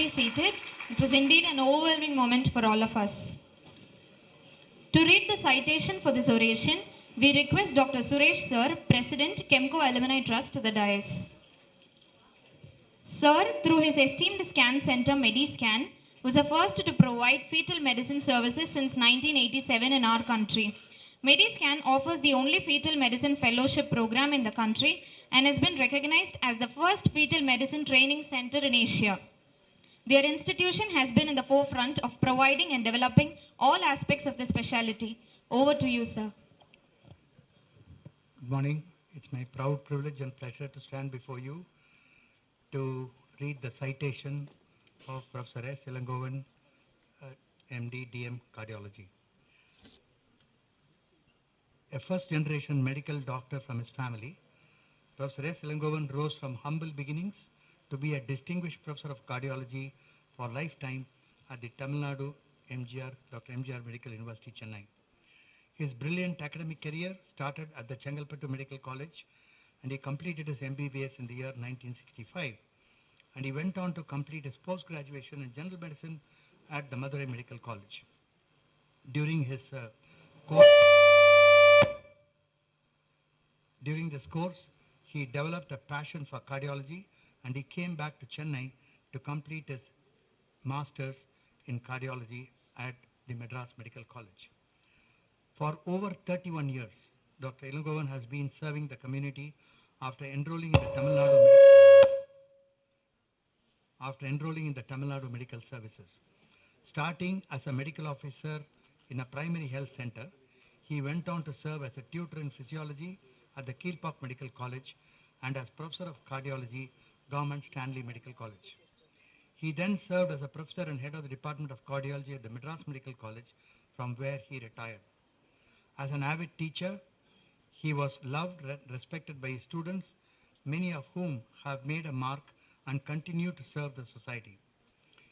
be seated. It was indeed an overwhelming moment for all of us. To read the citation for this oration, we request Dr. Suresh Sir, President, Chemco Alumni Trust, to the dais. Sir, through his esteemed scan center MediScan, was the first to provide fetal medicine services since 1987 in our country. MediScan offers the only fetal medicine fellowship program in the country and has been recognized as the first fetal medicine training center in Asia. Their institution has been in the forefront of providing and developing all aspects of the specialty. Over to you, sir. Good morning. It's my proud privilege and pleasure to stand before you to read the citation of Professor S. Ilangovan, MD, DM, Cardiology. A first-generation medical doctor from his family, Professor S. Ilangovan rose from humble beginnings to be a distinguished professor of cardiology for lifetime at the Tamil Nadu Dr. MGR Medical University, Chennai. His brilliant academic career started at the Chengalpattu Medical College, and he completed his MBBS in the year 1965. And he went on to complete his post-graduation in general medicine at the Madurai Medical College. During this course, he developed a passion for cardiology, and he came back to Chennai to complete his master's in cardiology at the Madras Medical College. For over 31 years, Dr. Ilangovan has been serving the community after enrolling in the Tamil Nadu Medical Services. Starting as a medical officer in a primary health center, he went on to serve as a tutor in physiology at the Keelpark Medical College and as professor of cardiology, Government Stanley Medical College. He then served as a professor and head of the Department of Cardiology at the Madras Medical College, from where he retired. As an avid teacher, he was loved and respected by his students, many of whom have made a mark and continue to serve the society.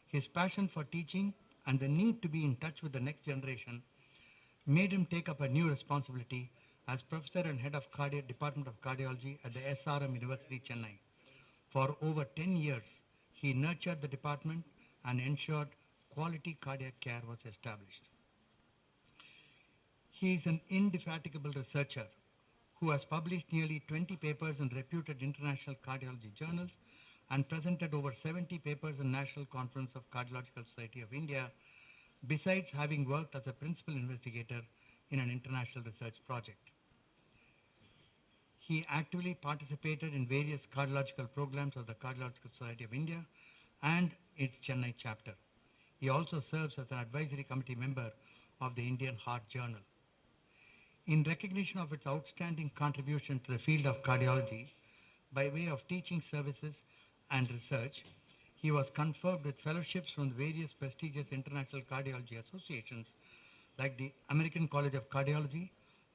His passion for teaching and the need to be in touch with the next generation made him take up a new responsibility as professor and head of Department of Cardiology at the SRM University, Chennai. For over 10 years, he nurtured the department and ensured quality cardiac care was established. He is an indefatigable researcher who has published nearly 20 papers in reputed international cardiology journals and presented over 70 papers in National Conference of Cardiological Society of India, besides having worked as a principal investigator in an international research project. He actively participated in various cardiological programs of the Cardiological Society of India and its Chennai chapter. He also serves as an advisory committee member of the Indian Heart Journal. In recognition of its outstanding contribution to the field of cardiology, by way of teaching services and research, he was conferred with fellowships from various prestigious international cardiology associations like the American College of Cardiology,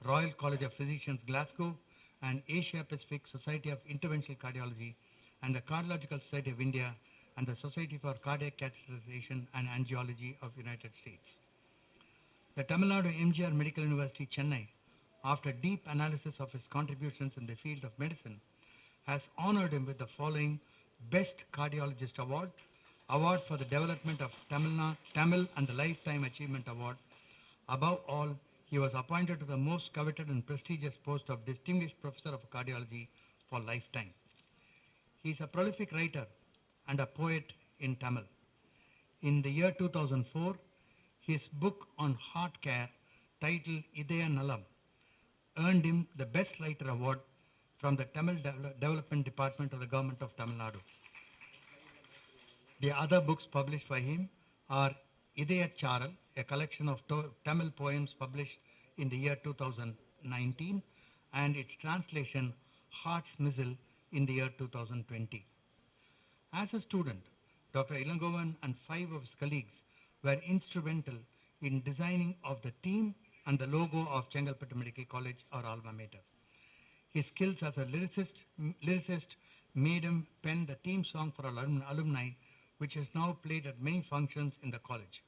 Royal College of Physicians, Glasgow, and Asia Pacific Society of Interventional Cardiology, and the Cardiological Society of India, and the Society for Cardiac Catheterization and Angiology of United States. The Tamil Nadu MGR Medical University, Chennai, after deep analysis of his contributions in the field of medicine, has honored him with the following Best Cardiologist Award, Award for the Development of Tamil and the Lifetime Achievement Award. Above all, he was appointed to the most coveted and prestigious post of Distinguished Professor of Cardiology for lifetime. He is a prolific writer and a poet in Tamil. In the year 2004, his book on heart care, titled Idaya Nalam, earned him the Best Writer Award from the Tamil Development Department of the Government of Tamil Nadu. The other books published by him are Idaya Charal, a collection of Tamil poems published in the year 2019, and its translation, Heart's Missile, in the year 2020. As a student, Dr. Ilangovan and 5 of his colleagues were instrumental in designing of the theme and the logo of Chengalpattu Medical College, our alma mater. His skills as a lyricist made him pen the theme song for alumni, which is now played at many functions in the college.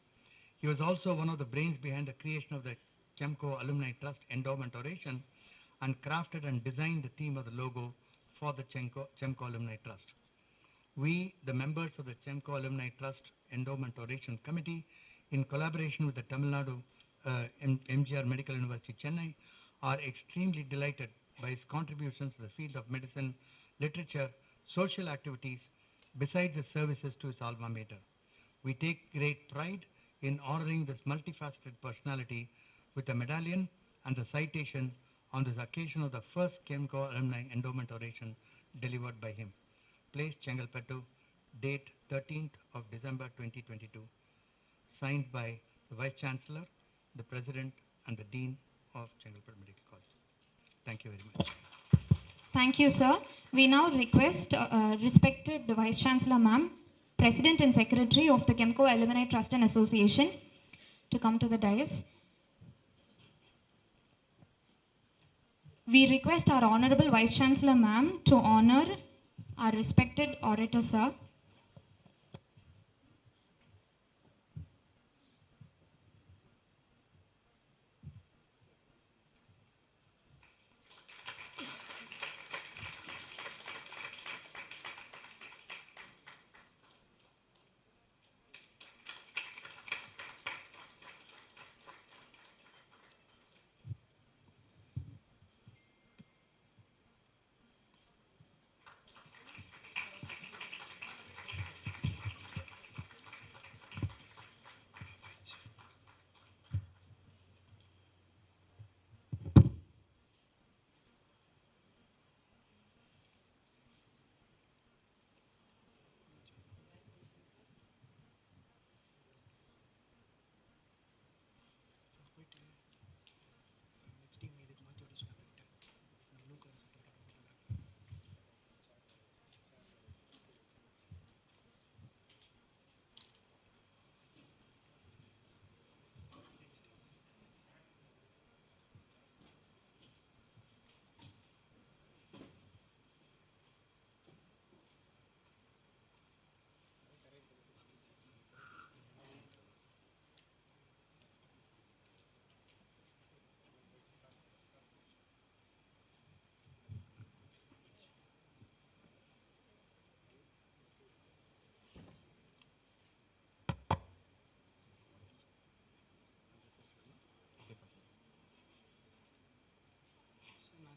He was also one of the brains behind the creation of the Chemco Alumni Trust Endowment Oration and crafted and designed the theme of the logo for the Chemco Alumni Trust. We, the members of the Chenko Alumni Trust Endowment Oration Committee, in collaboration with the Tamil Nadu MGR Medical University, Chennai, are extremely delighted by his contributions to the field of medicine, literature, social activities, besides his services to his alma mater. We take great pride in honoring this multifaceted personality with a medallion and a citation on this occasion of the first Chenko Alumni Endowment Oration delivered by him. Place Chengalpattu, date 13th of December 2022. Signed by the Vice Chancellor, the President, and the Dean of Chengalpattu Medical College. Thank you very much. Thank you, sir. We now request respected Vice Chancellor Ma'am, President and Secretary of the Chemco Alumni Trust and Association, to come to the dais. We request our Honorable Vice Chancellor Ma'am to honor our respected orator, sir.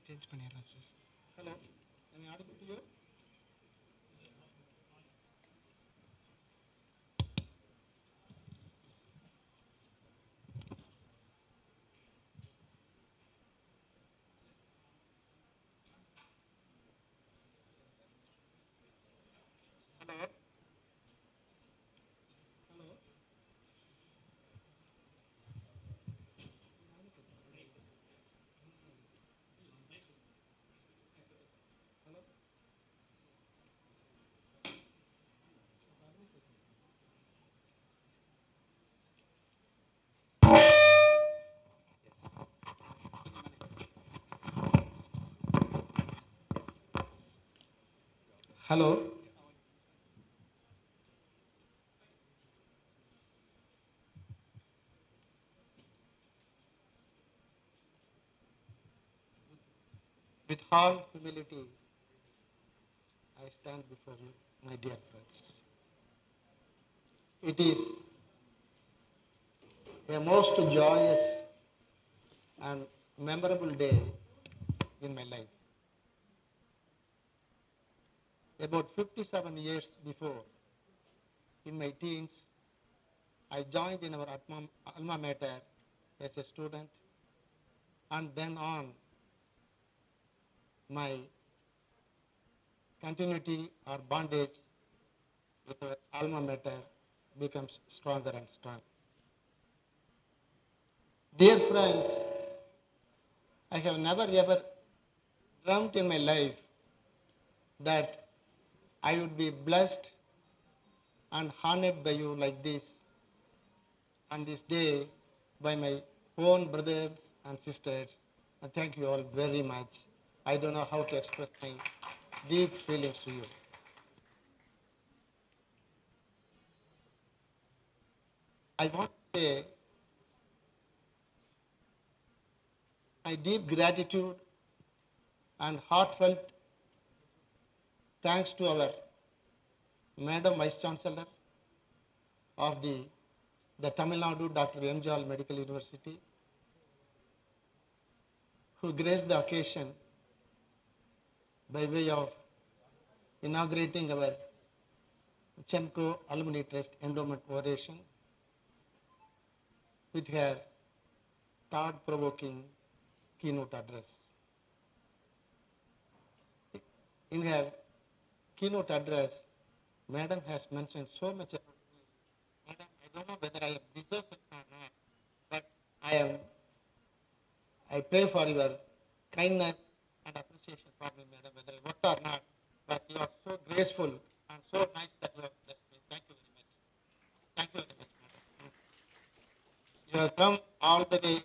Change பண்ணிடலாம் sir. Hello, am I audible to you? Hello? Hello? Hello? With all humility, I stand before you, my dear friends. It is a most joyous and memorable day in my life. About 57 years before, in my teens, I joined in our alma mater as a student, and then on, my continuity or bondage with our alma mater becomes stronger and stronger. Dear friends, I have never ever dreamt in my life that I would be blessed and honored by you like this on this day by my own brothers and sisters. And thank you all very much. I don't know how to express my deep feelings to you. I want to say my deep gratitude and heartfelt thanks to our Madam Vice Chancellor of the Tamil Nadu Dr. M. Jal Medical University, who graced the occasion by way of inaugurating our Chenko Alumni Trust Endowment Oration with her thought-provoking keynote address. In her keynote address, Madam has mentioned so much about me. Madam, I don't know whether I am deserved it or not, but I pray for your kindness and appreciation for me, Madam, whether I work or not. But you are so graceful and so nice that you have blessed me. Thank you very much. Thank you very much, Madam. You have come all the way,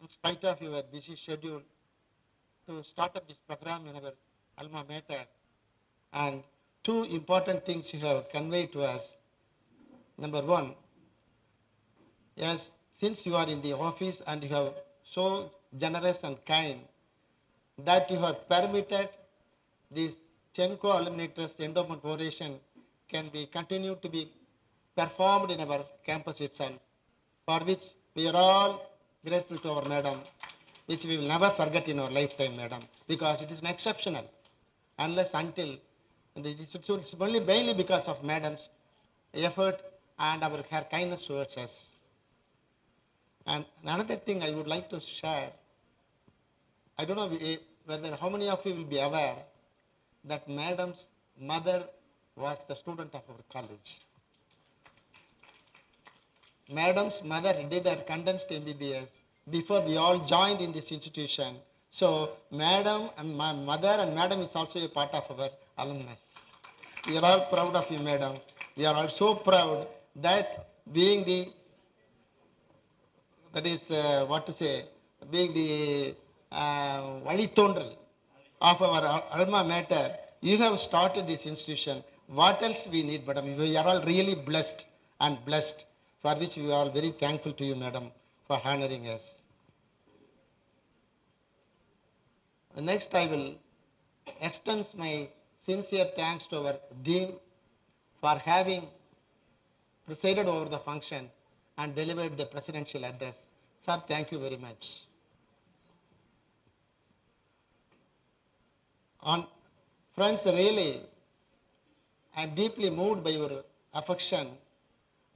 in spite of your busy schedule, to start up this program in our alma mater. And two important things you have conveyed to us. Number one, yes, since you are in the office and you have so generous and kind that you have permitted this Chenko Alumni Trust Endowment Oration can be continued to be performed in our campus itself, for which we are all grateful to our madam, which we will never forget in our lifetime, madam, because it is an exceptional, unless until it's only mainly because of madam's effort and her kindness towards us. And another thing I would like to share, I don't know whether how many of you will be aware that madam's mother was the student of our college. Madam's mother did her condensed MBBS before we all joined in this institution. So madam and my mother and madam is also a part of our alumnus. We are all proud of you, madam. We are also proud that being the, being the Valitondral of our alma mater, you have started this institution. What else we need, madam? We are all really blessed, for which we are very thankful to you, madam, for honoring us. Next, I will extend my sincere thanks to our Dean for having presided over the function and delivered the presidential address. Sir, thank you very much. Friends, really, I am deeply moved by your affection,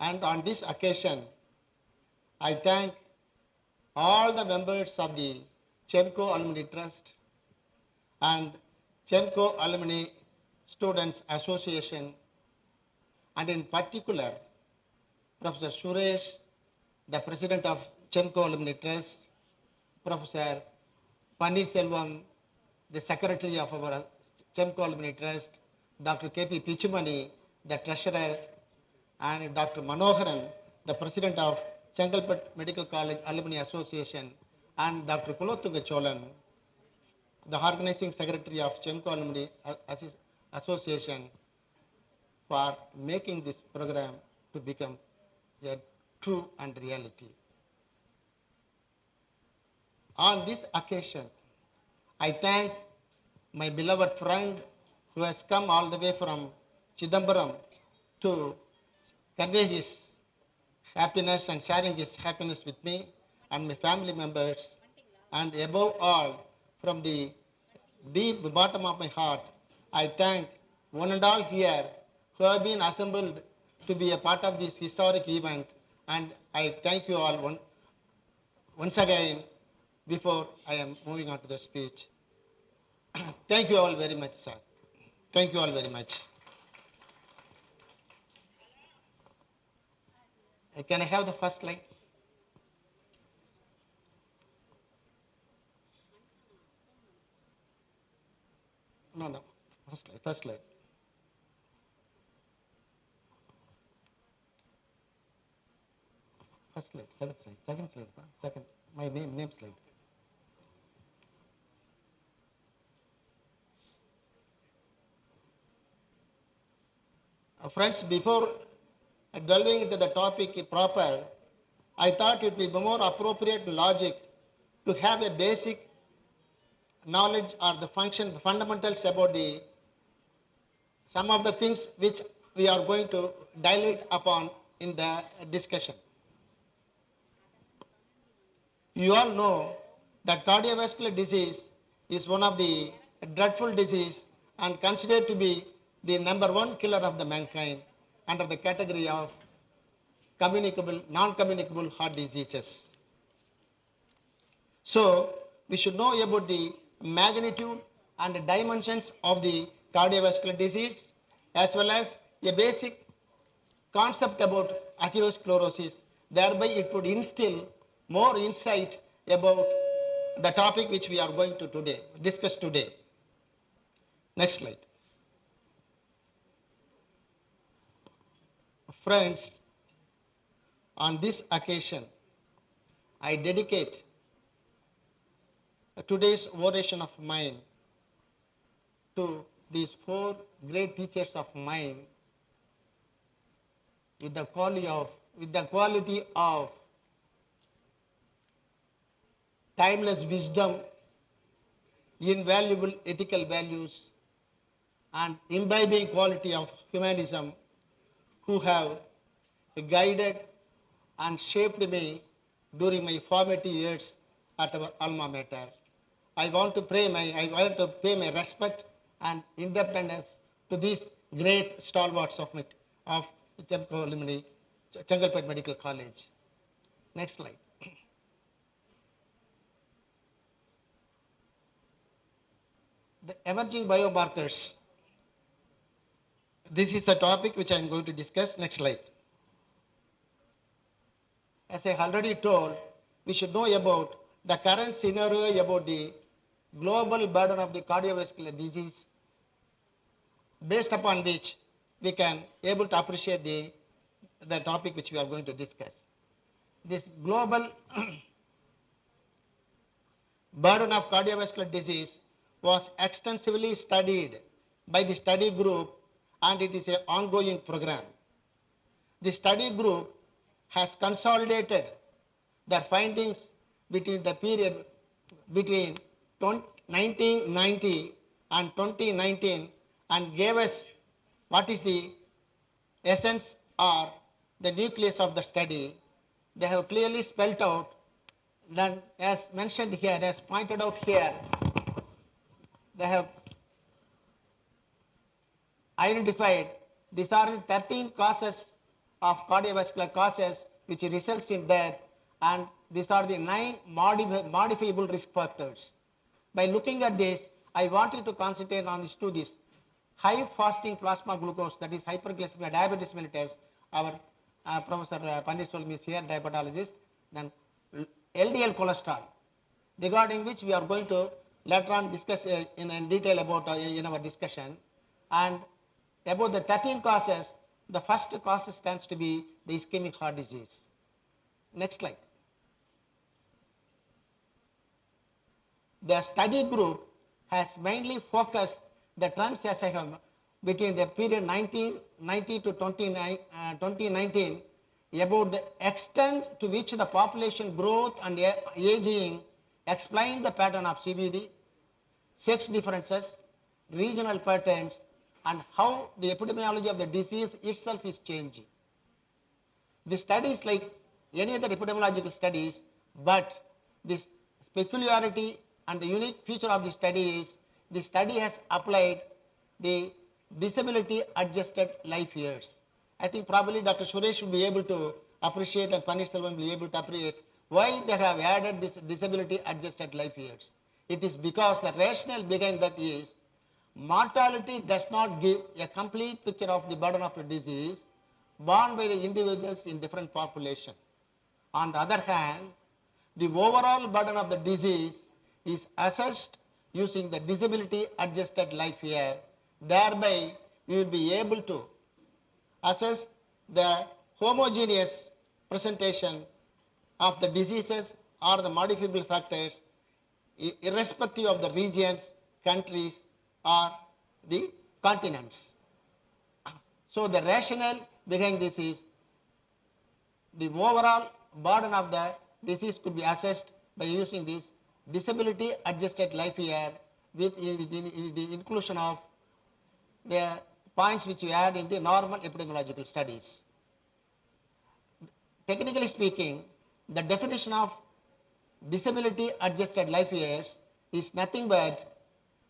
and on this occasion, I thank all the members of the Chenko Alumni Trust and Chenko Alumni Students Association, and in particular, Professor Suresh, the President of Chenko Alumni Trust, Professor Panniselvam, the Secretary of our Chenko Alumni Trust, Dr. K.P. Pichumani, the Treasurer, and Dr. Manoharan, the President of Chengalpattu Medical College Alumni Association, and Dr. Kulothunga Cholan, the Organizing Secretary of Chenko Alumni Association, for making this program to become a true and reality. On this occasion, I thank my beloved friend who has come all the way from Chidambaram to convey his happiness and sharing his happiness with me and my family members. And above all, from the deep bottom of my heart, I thank one and all here who have been assembled to be a part of this historic event. And I thank you all once again before I am moving on to the speech. Thank you all very much, sir. Thank you all very much. Can I have the first slide? No. First slide. First slide, second slide, second, my name slide. Friends, before delving into the topic proper, I thought it would be more appropriate logic to have a basic knowledge or the fundamentals about the some of the things which we are going to dilate upon in the discussion. You all know that cardiovascular disease is one of the dreadful disease and considered to be the number one killer of the mankind under the category of communicable, non-communicable heart diseases. So we should know about the magnitude and the dimensions of the cardiovascular disease as well as a basic concept about atherosclerosis. Thereby it would instill more insight about the topic which we are going to discuss today. Next slide. Friends, on this occasion, I dedicate today's oration of mine to these four great teachers of mine with the quality of timeless wisdom, invaluable ethical values, and imbibing quality of humanism, who have guided and shaped me during my formative years at our alma mater. I want to pay my respect and indebtedness to these great stalwarts of Chengalpattu Medical College. Next slide. The emerging biomarkers. This is the topic which I am going to discuss. Next slide. As I already told, we should know about the current scenario about the global burden of the cardiovascular disease, based upon which we can able to appreciate the topic which we are going to discuss. This global burden of cardiovascular disease was extensively studied by the study group, and it is an ongoing program. The study group has consolidated their findings between the period between 1990 and 2019 and gave us what is the essence or the nucleus of the study. They have clearly spelled out, that as mentioned here, as pointed out here, they have identified these are 13 causes of cardiovascular causes which results in death, and these are the 9 modifiable risk factors. By looking at this, I wanted to concentrate on these high fasting plasma glucose, that is hyperglycemia, diabetes mellitus. Our Professor Pandit is here, diabetologist. Then LDL cholesterol, regarding which we are going to later on discuss in detail about in our discussion. And about the 13 causes, the first cause stands to be the ischemic heart disease. Next slide. The study group has mainly focused the trends as I have between the period 1990 to 2019 about the extent to which the population growth and aging explain the pattern of CVD, sex differences, regional patterns, and how the epidemiology of the disease itself is changing. The studies like any other epidemiological studies, but this peculiarity and the unique feature of the study is the study has applied the disability adjusted life years. I think probably Dr. Suresh will be able to appreciate and Panisselvam will be able to appreciate why they have added this disability adjusted life years. It is because the rationale behind that is mortality does not give a complete picture of the burden of the disease borne by the individuals in different population. On the other hand, the overall burden of the disease is assessed using the disability adjusted life year. Thereby, we will be able to assess the homogeneous presentation of the diseases or the modifiable factors irrespective of the regions, countries, or the continents. So the rationale behind this is the overall burden of the disease could be assessed by using this disability adjusted life year with the inclusion of the points which you add in the normal epidemiological studies. Technically speaking, the definition of disability adjusted life years is nothing but,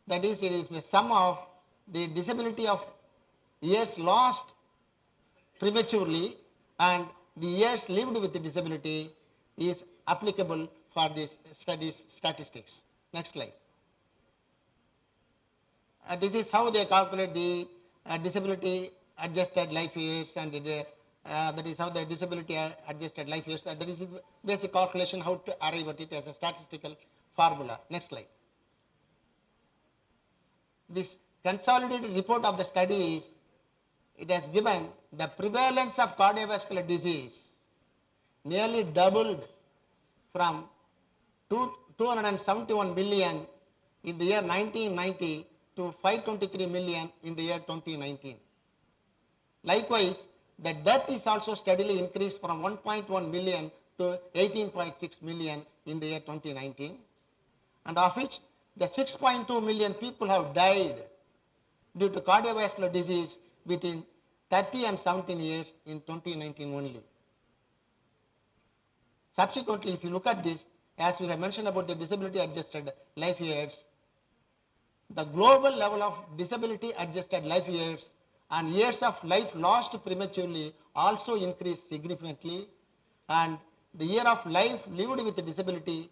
that is, it is the sum of the disability of years lost prematurely and the years lived with the disability is applicable for this studies statistics. Next slide. This is how they calculate the disability adjusted life years, and that is how the disability adjusted life years. That is basic calculation how to arrive at it as a statistical formula. Next slide. This consolidated report of the study is, it has given the prevalence of cardiovascular disease nearly doubled from 271 million in the year 1990 to 523 million in the year 2019. Likewise, the death is also steadily increased from 1.1 million to 18.6 million in the year 2019, and of which the 6.2 million people have died due to cardiovascular disease between 30 and 17 years in 2019 only. Subsequently, if you look at this, as we have mentioned about the disability adjusted life years, the global level of disability adjusted life years and years of life lost prematurely also increased significantly, and the year of life lived with disability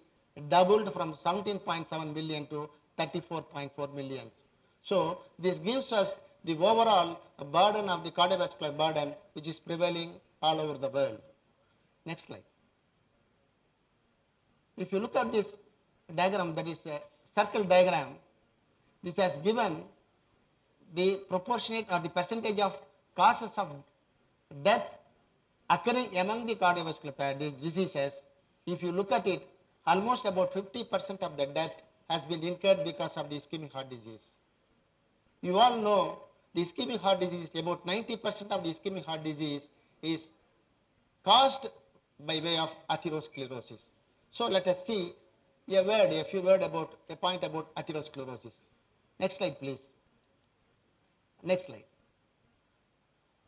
doubled from 17.7 million to 34.4 million. So this gives us the overall burden of the cardiovascular burden which is prevailing all over the world. Next slide. If you look at this diagram, that is a circle diagram, this has given the proportionate or the percentage of causes of death occurring among the cardiovascular diseases. If you look at it, almost about 50% of the death has been incurred because of the ischemic heart disease. You all know the ischemic heart disease, about 90% of the ischemic heart disease is caused by way of atherosclerosis. So let us see a few words about a point about atherosclerosis. Next slide, please. Next slide.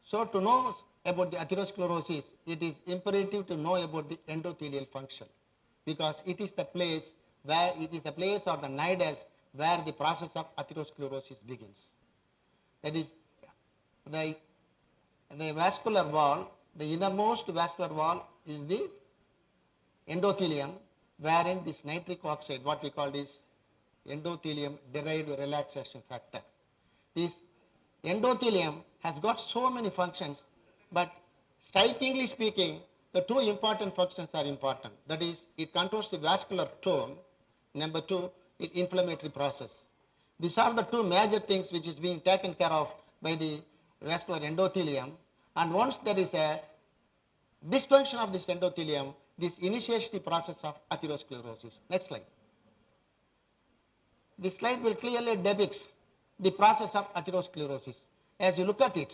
So to know about the atherosclerosis, it is imperative to know about the endothelial function, because it is the place or the nidus where the process of atherosclerosis begins. That is, the vascular wall, the innermost vascular wall is the endothelium, wherein this nitric oxide, what we call this endothelium derived relaxation factor. This endothelium has got so many functions, but strikingly speaking, the two important functions are important. That is, it controls the vascular tone. Number two, the inflammatory process. These are the two major things which is being taken care of by the vascular endothelium. And once there is a dysfunction of this endothelium, this initiates the process of atherosclerosis. Next slide. This slide will clearly depict the process of atherosclerosis. As you look at it,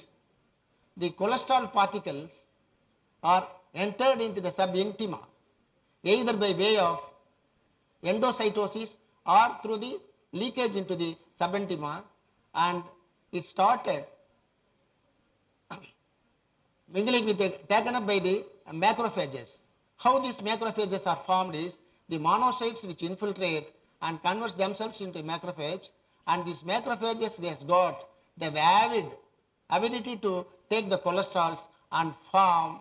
the cholesterol particles are entered into the subintima, either by way of endocytosis or through the leakage into the subintima, and it started mingling with it, taken up by the macrophages. How these macrophages are formed is the monocytes which infiltrate and convert themselves into macrophage, and these macrophages has got the avidity to take the cholesterols and form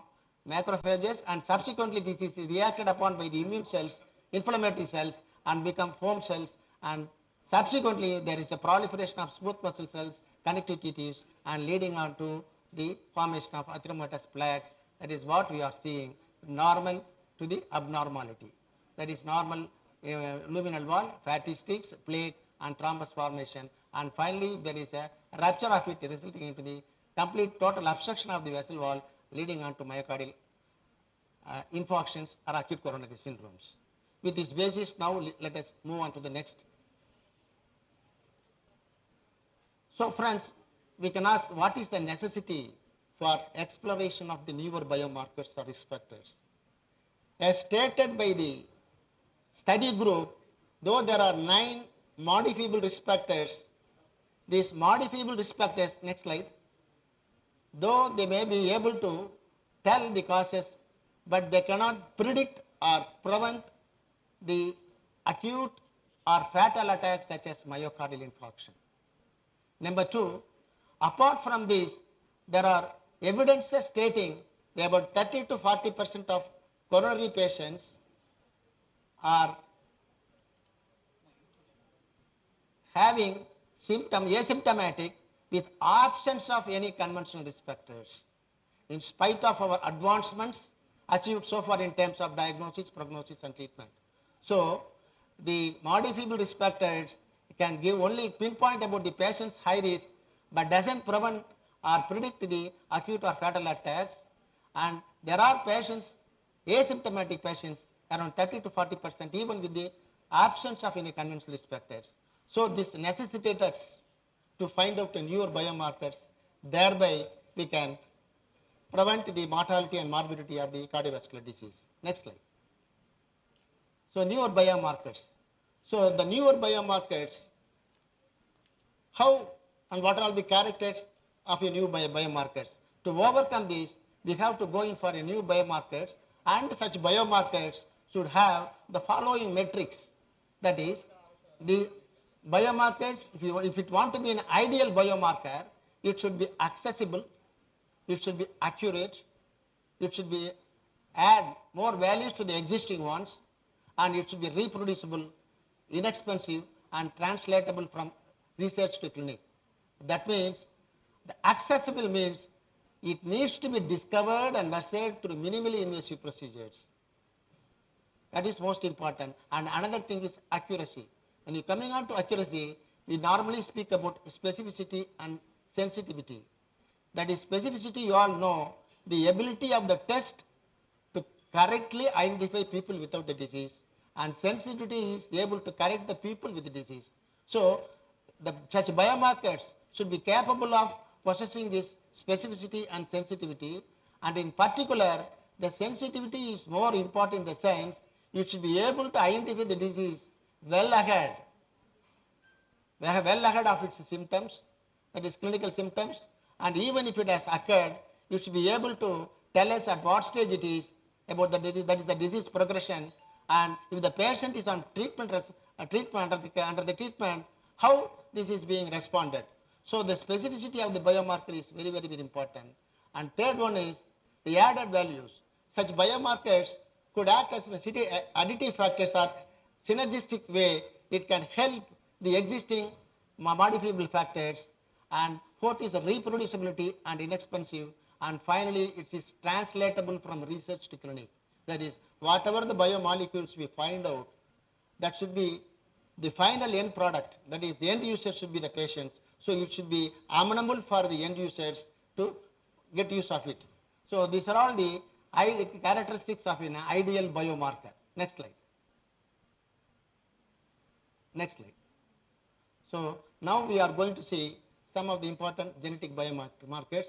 macrophages, and subsequently this is reacted upon by the immune cells, inflammatory cells, and become foam cells, and subsequently there is a proliferation of smooth muscle cells, connective tissues, and leading on to the formation of atheromatous plaque. That is what we are seeing, normal to the abnormality. That is normal luminal wall, fatty sticks, plaque, and thrombus formation, and finally there is a rupture of it resulting into the complete total obstruction of the vessel wall, leading on to myocardial infarctions or acute coronary syndromes. With this basis, now let us move on to the next. So friends, we can ask, what is the necessity for exploration of the newer biomarkers or risk factors? As stated by the study group, though there are 9 modifiable risk factors, these modifiable risk factors, next slide, though they may be able to tell the causes, but they cannot predict or prevent the acute or fatal attacks such as myocardial infarction. Number two, apart from this, there are evidences stating that about 30 to 40% of coronary patients are having asymptomatic with absence of any conventional risk factors, in spite of our advancements achieved so far in terms of diagnosis, prognosis, and treatment. So, the modifiable risk factors can give only pinpoint about the patient's high risk, but doesn't prevent or predict the acute or fatal attacks. And there are patients, asymptomatic patients, around 30 to 40%, even with the absence of any conventional risk factors. So this necessitates us to find out the newer biomarkers. Thereby, we can prevent the mortality and morbidity of the cardiovascular disease. Next slide. So newer biomarkers. So the newer biomarkers, how and what are the characters of a new biomarkers? To overcome this, we have to go in for a new biomarkers, and such biomarkers should have the following metrics. That is, the biomarkers, if it want to be an ideal biomarker, it should be accessible, it should be accurate, it should be add more values to the existing ones, and it should be reproducible, inexpensive, and translatable from research to clinic. That means the accessible means it needs to be discovered and measured through minimally invasive procedures. That is most important. And another thing is accuracy. When you're coming on to accuracy, we normally speak about specificity and sensitivity. That is, specificity, you all know, the ability of the test to correctly identify people without the disease, and sensitivity is able to correct the people with the disease. So, such biomarkers should be capable of possessing this specificity and sensitivity, and in particular, the sensitivity is more important in the sense you should be able to identify the disease well ahead of its symptoms, that is clinical symptoms, and even if it has occurred, you should be able to tell us at what stage it is about the disease, that is the disease progression, and if the patient is on treatment under the treatment, how this is being responded. So the specificity of the biomarker is very, very, very important. And third one is the added values. Such biomarkers could act as additive factors or synergistic way. It can help the existing modifiable factors. And fourth is the reproducibility and inexpensive. And finally, it is translatable from research to clinic. That is, whatever the biomolecules we find out, that should be the final end product. That is, the end user should be the patients. So it should be amenable for the end users to get use of it. So these are all the characteristics of an ideal biomarker. Next slide. Next slide. So now we are going to see some of the important genetic biomarkers.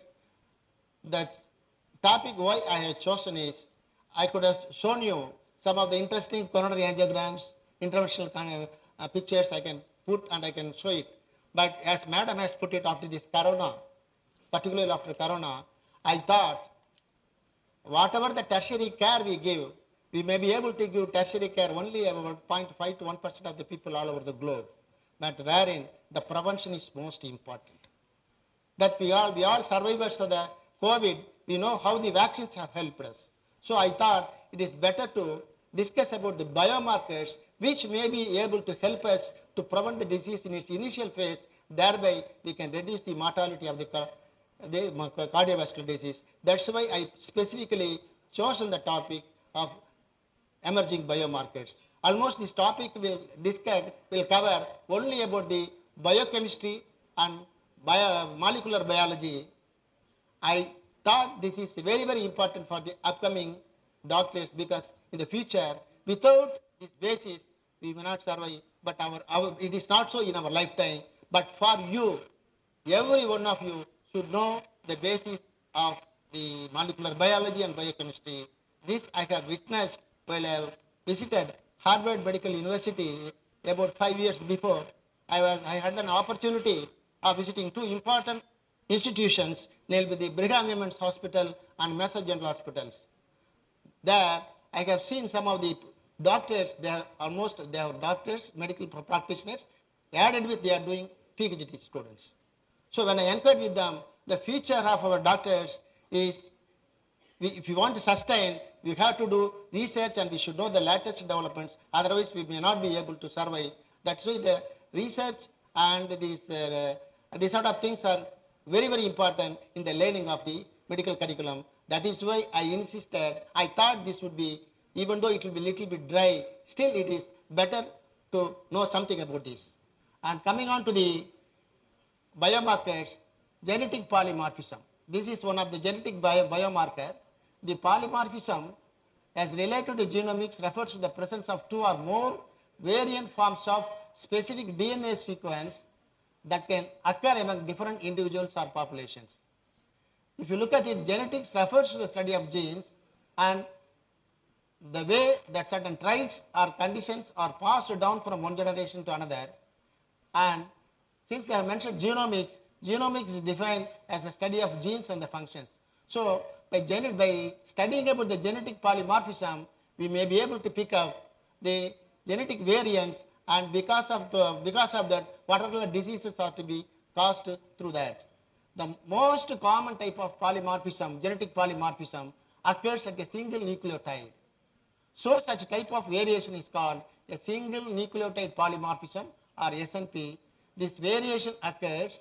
That topic why I have chosen is, I could have shown you some of the interesting coronary angiograms, interventional kind of pictures I can put and I can show it. But as madam has put it after this corona, particularly after corona, I thought whatever the tertiary care we give, we may be able to give tertiary care only about 0.5 to 1% of the people all over the globe, but wherein the prevention is most important. That we all survivors of the COVID, we know how the vaccines have helped us. So I thought it is better to discuss about the biomarkers which may be able to help us to prevent the disease in its initial phase. Thereby, we can reduce the mortality of the cardiovascular disease. That's why I specifically chosen the topic of emerging biomarkers. Almost this topic will cover only about the biochemistry and molecular biology. I thought this is very, very important for the upcoming doctors, because in the future, without this basis, we may not survive. But it is not so in our lifetime. But for you, every one of you should know the basis of the molecular biology and biochemistry. This I have witnessed while I have visited Harvard Medical University about 5 years before. I had an opportunity of visiting two important institutions, namely the Brigham Women's Hospital and Mass General Hospitals. There, I have seen some of the doctors, they are doctors, medical practitioners, added with they are doing PhD students. So when I inquired with them, the future of our doctors is, if you want to sustain, we have to do research and we should know the latest developments, otherwise we may not be able to survive. That's why the research and these sort of things are very, very important in the learning of the medical curriculum. That is why I insisted, I thought this would be, even though it will be a little bit dry, still it is better to know something about this. And coming on to the biomarkers, genetic polymorphism. This is one of the genetic biomarker. The polymorphism as related to genomics refers to the presence of two or more variant forms of specific DNA sequence that can occur among different individuals or populations. If you look at it, genetics refers to the study of genes and the way that certain traits or conditions are passed down from one generation to another. And since they have mentioned genomics, genomics is defined as a study of genes and the functions. So by studying about the genetic polymorphism, we may be able to pick up the genetic variants, and because of that, what are the diseases are to be caused through that. The most common type of polymorphism, genetic polymorphism, occurs at a single nucleotide. So such type of variation is called a single nucleotide polymorphism or SNP. This variation occurs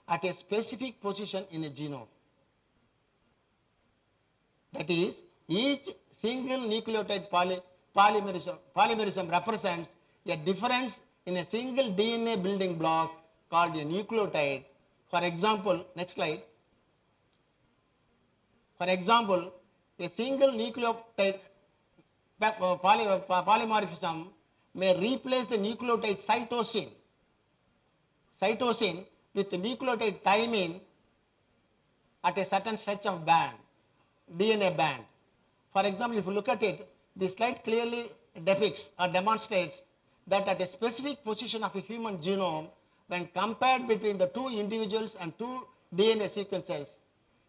at a specific position in a genome. That is, each single nucleotide polymerism represents a difference in a single DNA building block called a nucleotide. For example, next slide. For example, a single nucleotide polymorphism may replace the nucleotide cytosine with the nucleotide thymine at a certain stretch of band, DNA band. For example, if you look at it, this slide clearly depicts or demonstrates that at a specific position of a human genome, when compared between the two individuals and two DNA sequences,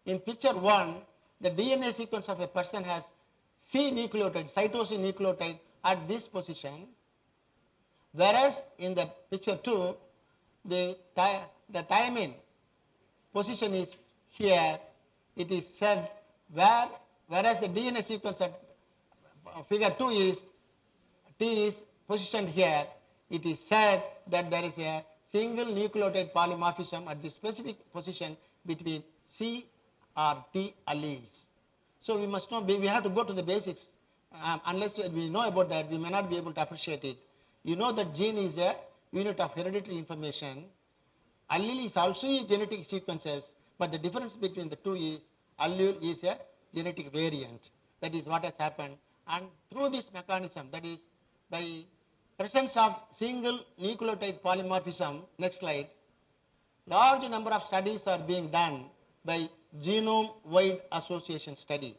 in picture 1, the DNA sequence of a person has C nucleotide, cytosine nucleotide at this position, whereas in the picture 2, the thymine position is here. It is said whereas the DNA sequence at figure 2 is T is positioned here, it is said that there is a single nucleotide polymorphism at the specific position between C or T alleles. So we must know, we have to go to the basics. Unless we know about that, we may not be able to appreciate it. You know that gene is a unit of hereditary information. Allele is also a genetic sequences, but the difference between the two is allele is a genetic variant. That is what has happened. And through this mechanism, that is by presence of single nucleotide polymorphism, next slide, large number of studies are being done by genome-wide association study.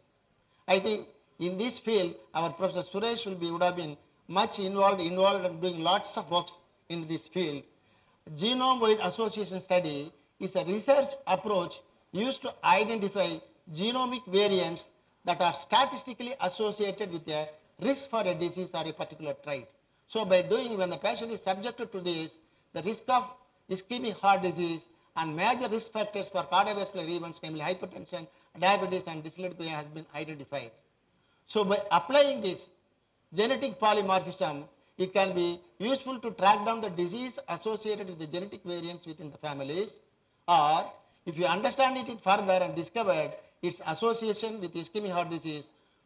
I think in this field, our Professor Suresh would have been much involved in doing lots of works in this field. Genome-wide association study is a research approach used to identify genomic variants that are statistically associated with a risk for a disease or a particular trait. So by when the patient is subjected to this, the risk of ischemic heart disease and major risk factors for cardiovascular events, namely hypertension, diabetes and dyslipidemia has been identified. So by applying this genetic polymorphism, it can be useful to track down the disease associated with the genetic variants within the families, or if you understand it further and discovered its association with ischemic heart disease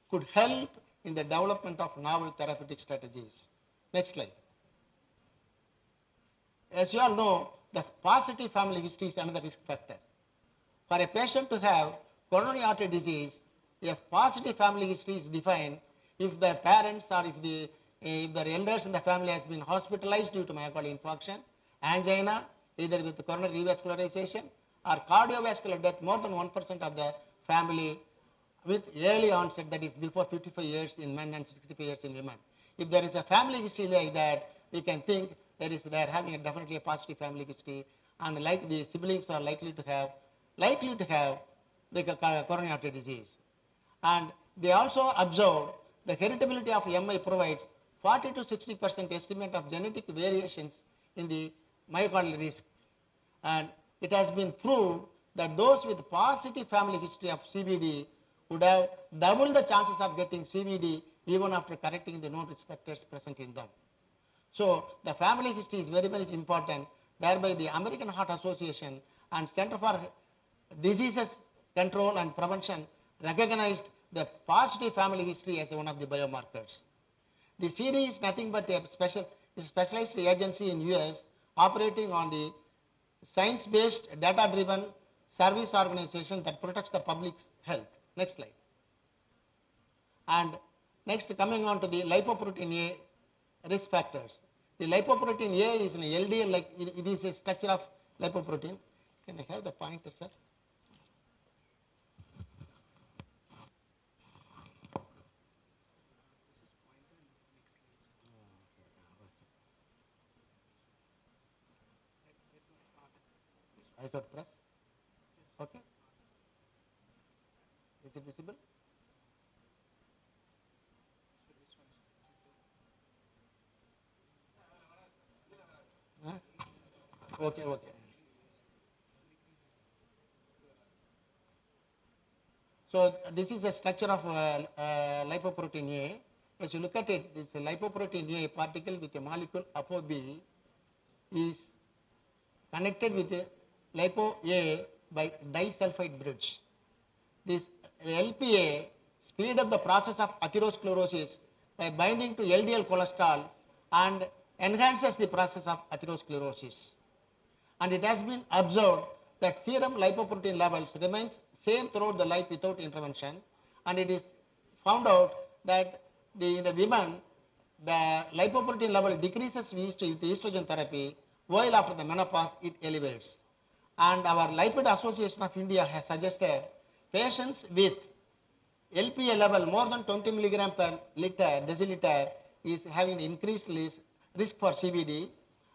could help in the development of novel therapeutic strategies. Next slide. As you all know, the positive family history is another risk factor. For a patient to have coronary artery disease, a positive family history is defined if their parents or if their elders in the family has been hospitalized due to myocardial infarction, angina, either with coronary revascularization or cardiovascular death, more than 1% of the family with early onset, that is before 55 years in men and 65 years in women. If there is a family history like that, we can think they are having definitely a positive family history, and like the siblings are likely to have likely to have the coronary artery disease. And they also observed the heritability of MI provides 40 to 60% estimate of genetic variations in the myocardial risk. And it has been proved that those with positive family history of CVD would have double the chances of getting CVD even after correcting the known risk factors present in them. So the family history is very, very important. Thereby the American Heart Association and Center for Diseases Control and Prevention recognized the positive family history as one of the biomarkers. The CD is nothing but a specialized agency in US operating on the science-based, data-driven service organization that protects the public's health. Next slide. And next, coming on to the lipoprotein A risk factors. The lipoprotein A is an LDL, like it is a structure of lipoprotein. Can I have the pointer, sir? I got press. Okay. Is it visible? Huh? Okay, okay. So this is a structure of lipoprotein A. As you look at it, this lipoprotein A particle with a molecule ApoB is connected with a lipo A by disulfide bridge. This LPA speed up the process of atherosclerosis by binding to LDL cholesterol and enhances the process of atherosclerosis. And it has been observed that serum lipoprotein levels remains same throughout the life without intervention, and it is found out that in the women the lipoprotein level decreases with estrogen therapy, while after the menopause it elevates. And our Lipid Association of India has suggested patients with LPA level more than 20 milligram per deciliter is having increased risk for CVD,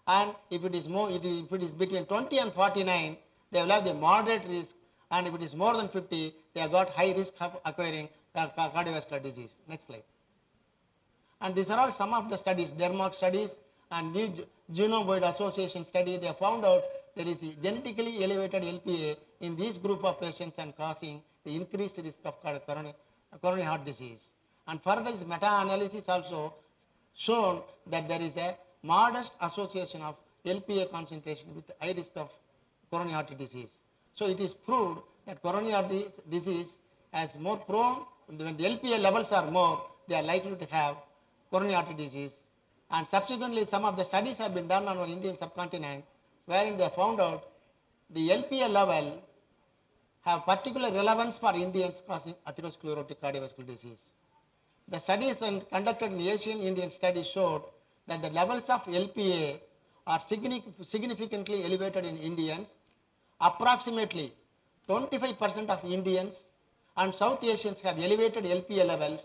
and if it is between 20 and 49, they will have the moderate risk, and if it is more than 50, they have got high risk of acquiring cardiovascular disease. Next slide. And these are all some of the studies, Denmark studies and New Genome-Wide Association study. They found out there is a genetically elevated LPA in this group of patients and causing the increased risk of coronary heart disease. And further, this meta-analysis also shown that there is a modest association of LPA concentration with high risk of coronary artery disease. So it is proved that coronary artery disease is more prone, when the LPA levels are more, they are likely to have coronary artery disease. And subsequently, some of the studies have been done on our Indian subcontinent, wherein they found out the LPA level have particular relevance for Indians causing atherosclerotic cardiovascular disease. The studies conducted in the Asian Indian study showed that the levels of LPA are significantly elevated in Indians. Approximately 25% of Indians and South Asians have elevated LPA levels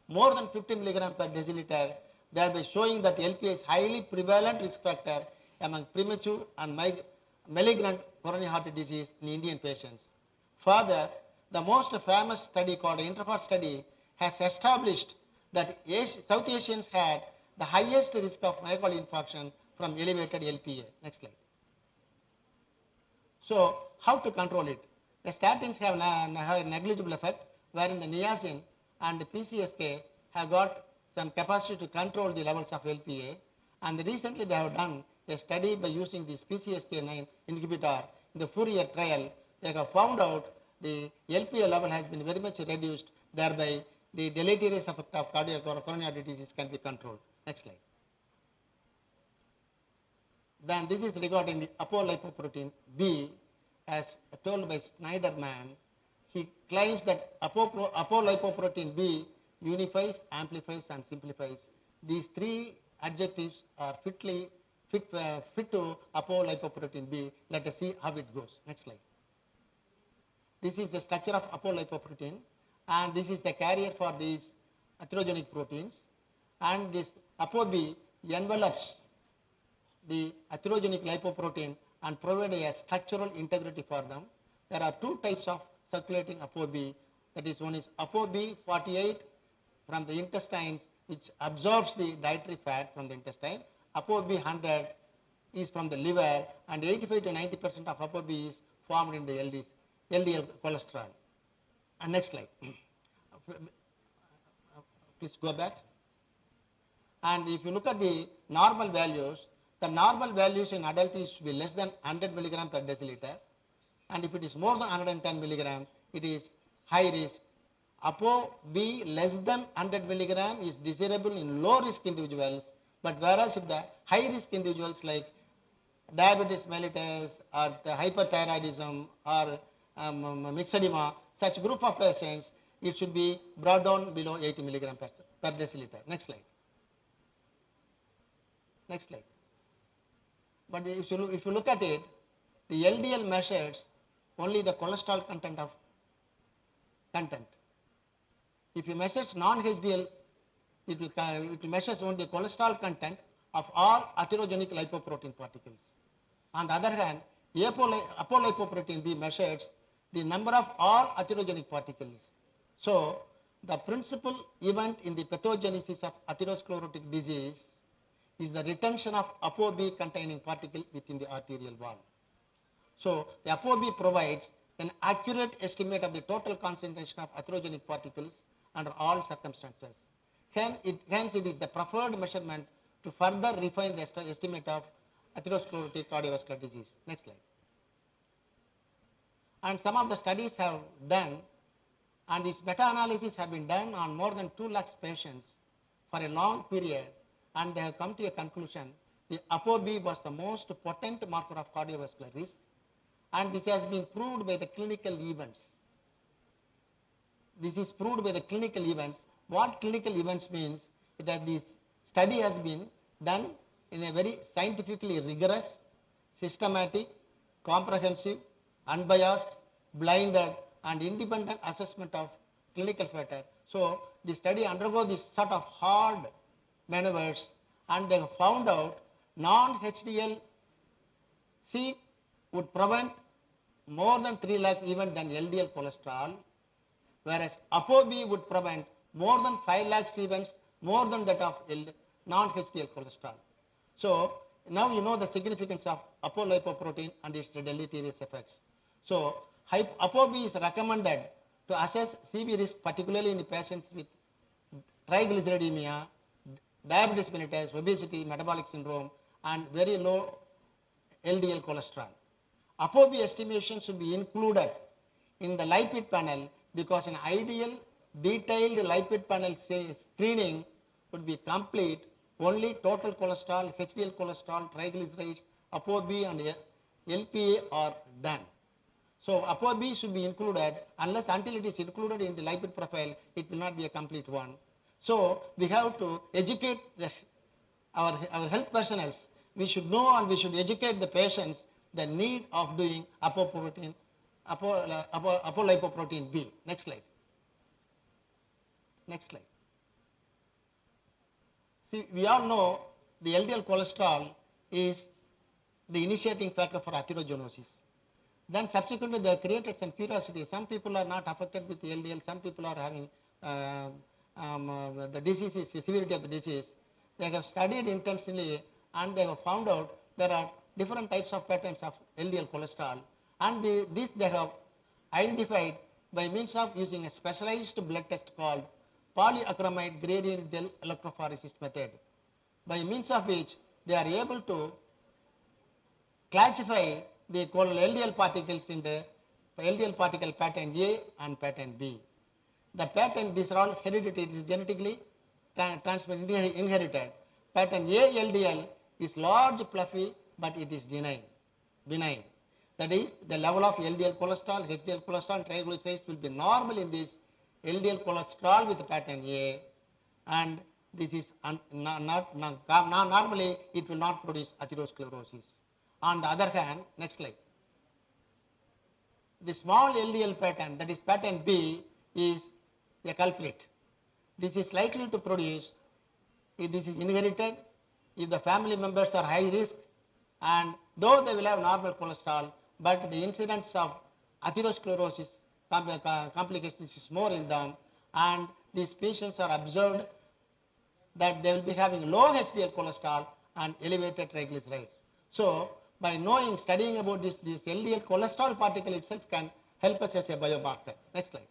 more than 50 milligram per deciliter, thereby showing that LPA is highly prevalent risk factor among premature and malignant coronary artery disease in Indian patients. Further, the most famous study called the Interfast study has established that South Asians had the highest risk of myocardial infarction from elevated LPA. Next slide. So, how to control it? The statins have a negligible effect, wherein the niacin and the PCSK have got some capacity to control the levels of LPA. And recently they have done a study by using this PCSK9 inhibitor in the Fourier trial. They have found out the LPA level has been very much reduced, thereby the deleterious effect of cardiac or coronary artery disease can be controlled. Next slide. Then this is regarding the apolipoprotein B, as told by Snyderman. He claims that apolipoprotein B unifies, amplifies, and simplifies. These three adjectives are fit to apolipoprotein B. Let us see how it goes. Next slide. This is the structure of apolipoprotein, and this is the carrier for these atherogenic proteins. And this ApoB envelops the atherogenic lipoprotein and provide a structural integrity for them. there are two types of circulating ApoB. That is, one is ApoB48 from the intestines, which absorbs the dietary fat from the intestine. ApoB100 is from the liver, and 85 to 90% of ApoB is formed in the LDL cholesterol. And next slide. Please go back. And if you look at the normal values, the normal values in adult is to be less than 100 milligram per deciliter. And if it is more than 110 milligram, it is high risk. ApoB less than 100 milligram is desirable in low risk individuals, but whereas if the high risk individuals like diabetes mellitus or the hyperthyroidism or myxedema, such group of patients, it should be brought down below 80 milligram per deciliter. Next slide. Next slide. But if you look at it, the LDL measures only the cholesterol content. If you measure non-HDL, it will measure only the cholesterol content of all atherogenic lipoprotein particles. On the other hand, apolipoprotein B measures the number of all atherogenic particles. So, the principal event in the pathogenesis of atherosclerotic disease is the retention of ApoB containing particle within the arterial wall. So, the ApoB provides an accurate estimate of the total concentration of atherogenic particles under all circumstances. Hence, it is the preferred measurement to further refine the estimate of atherosclerotic cardiovascular disease. Next slide. And some of the studies have done, and these meta-analyses have been done on more than 2 lakhs patients for a long period, and they have come to a conclusion. The ApoB was the most potent marker of cardiovascular risk, and this has been proved by the clinical events. This is proved by the clinical events. What clinical events means is that this study has been done in a very scientifically rigorous, systematic, comprehensive, unbiased, blinded, and independent assessment of clinical factor. So, the study undergoes this sort of hard maneuvers, and they have found out non-HDL C would prevent more than 3 lakh events than LDL cholesterol, whereas ApoB would prevent more than 5 lakhs events more than that of non-HDL cholesterol. So, now you know the significance of apolipoprotein and its deleterious effects. So, ApoB is recommended to assess CV risk, particularly in the patients with triglyceridemia, diabetes mellitus, obesity, metabolic syndrome, and very low LDL cholesterol. ApoB estimation should be included in the lipid panel because an ideal detailed lipid panel screening would be complete. Only total cholesterol, HDL cholesterol, triglycerides, ApoB and LPA are done. So, ApoB should be included. Until it is included in the lipid profile, it will not be a complete one. So, we have to educate our health personnel. We should know and we should educate the patients the need of doing apolipoprotein B. Next slide. Next slide. See, we all know the LDL cholesterol is the initiating factor for atherogenosis. Then subsequently they created some curiosity. Some people are not affected with the LDL, some people are having the disease, severity of the disease. They have studied intensively and they have found out there are different types of patterns of LDL cholesterol, and this they have identified by means of using a specialized blood test called polyacromide gradient gel electrophoresis method, by means of which they are able to classify the LDL particles in the LDL particle pattern A and pattern B. The pattern, these are all hereditary, it is genetically inherited. Pattern A LDL is large, fluffy, but it is benign. That is, the level of LDL cholesterol, HDL cholesterol, and triglycerides will be normal in this LDL cholesterol with pattern A, and this is normally it will not produce atherosclerosis. On the other hand, next slide. The small LDL pattern, that is pattern B, is a culprit. This is likely to produce, if this is inherited, if the family members are high risk, and though they will have normal cholesterol, but the incidence of atherosclerosis complications is more in them, and these patients are observed that they will be having low HDL cholesterol and elevated triglycerides. So, by knowing, studying about this LDL cholesterol particle itself can help us as a biomarker. Next slide.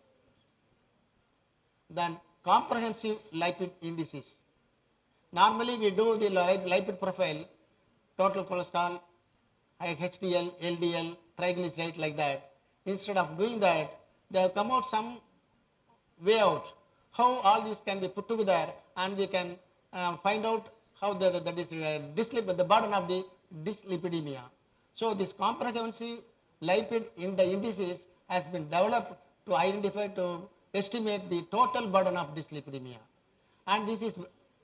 Then, comprehensive lipid indices. Normally, we do the lipid profile, total cholesterol, HDL, LDL, triglyceride, like that. Instead of doing that, they have come out some way out how all these can be put together, and we can find out how the burden of the dyslipidemia. So this comprehensive lipid in the indices has been developed to identify, to estimate the total burden of dyslipidemia. And this is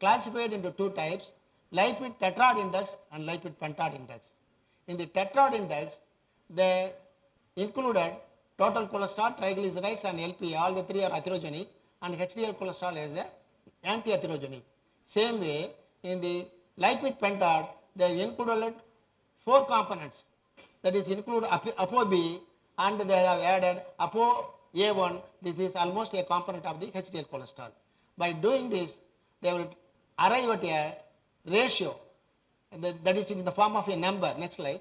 classified into two types, lipid tetrad index and lipid pentad index. In the tetrad index, they included total cholesterol, triglycerides and LP, all the three are atherogenic, and HDL cholesterol is the anti-atherogenic. Same way, in the lipid pentad, they included 4 components, that is include ApoB, and they have added ApoA1, this is almost a component of the HDL cholesterol. By doing this, they will arrive at a ratio, that is in the form of a number. Next slide.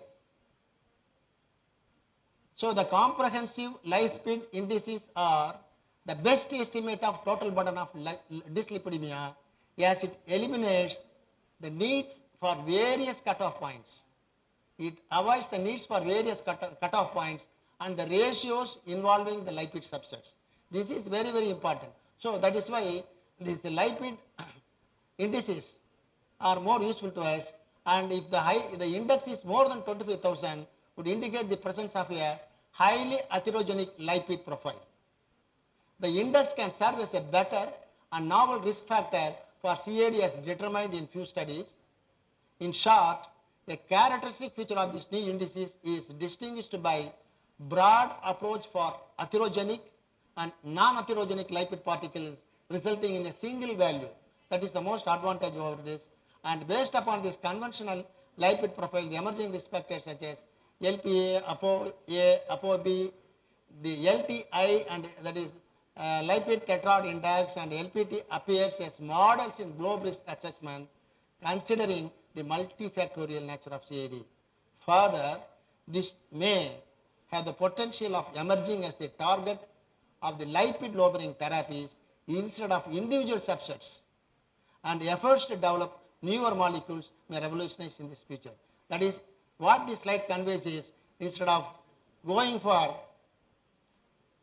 So the comprehensive lipid indices are the best estimate of total burden of dyslipidemia, as it eliminates the need for various cutoff points. It avoids the needs for various cutoff points and the ratios involving the lipid subsets. This is very, very important. So that is why these lipid indices are more useful to us, and if the index is more than 25,000, would indicate the presence of a highly atherogenic lipid profile. The index can serve as a better and novel risk factor for CAD as determined in few studies. In short, a characteristic feature of these new indices is distinguished by broad approach for atherogenic and non-atherogenic lipid particles, resulting in a single value. That is the most advantage over this. And based upon this conventional lipid profile, the emerging risk factors such as LPA, ApoA, ApoB, the LTI, and that is lipid tetrad index and LPT appears as models in globe risk assessment, considering the multifactorial nature of CAD. Further, this may have the potential of emerging as the target of the lipid lowering therapies instead of individual subsets, and efforts to develop newer molecules may revolutionize in this future. That is, what this slide conveys is, instead of going for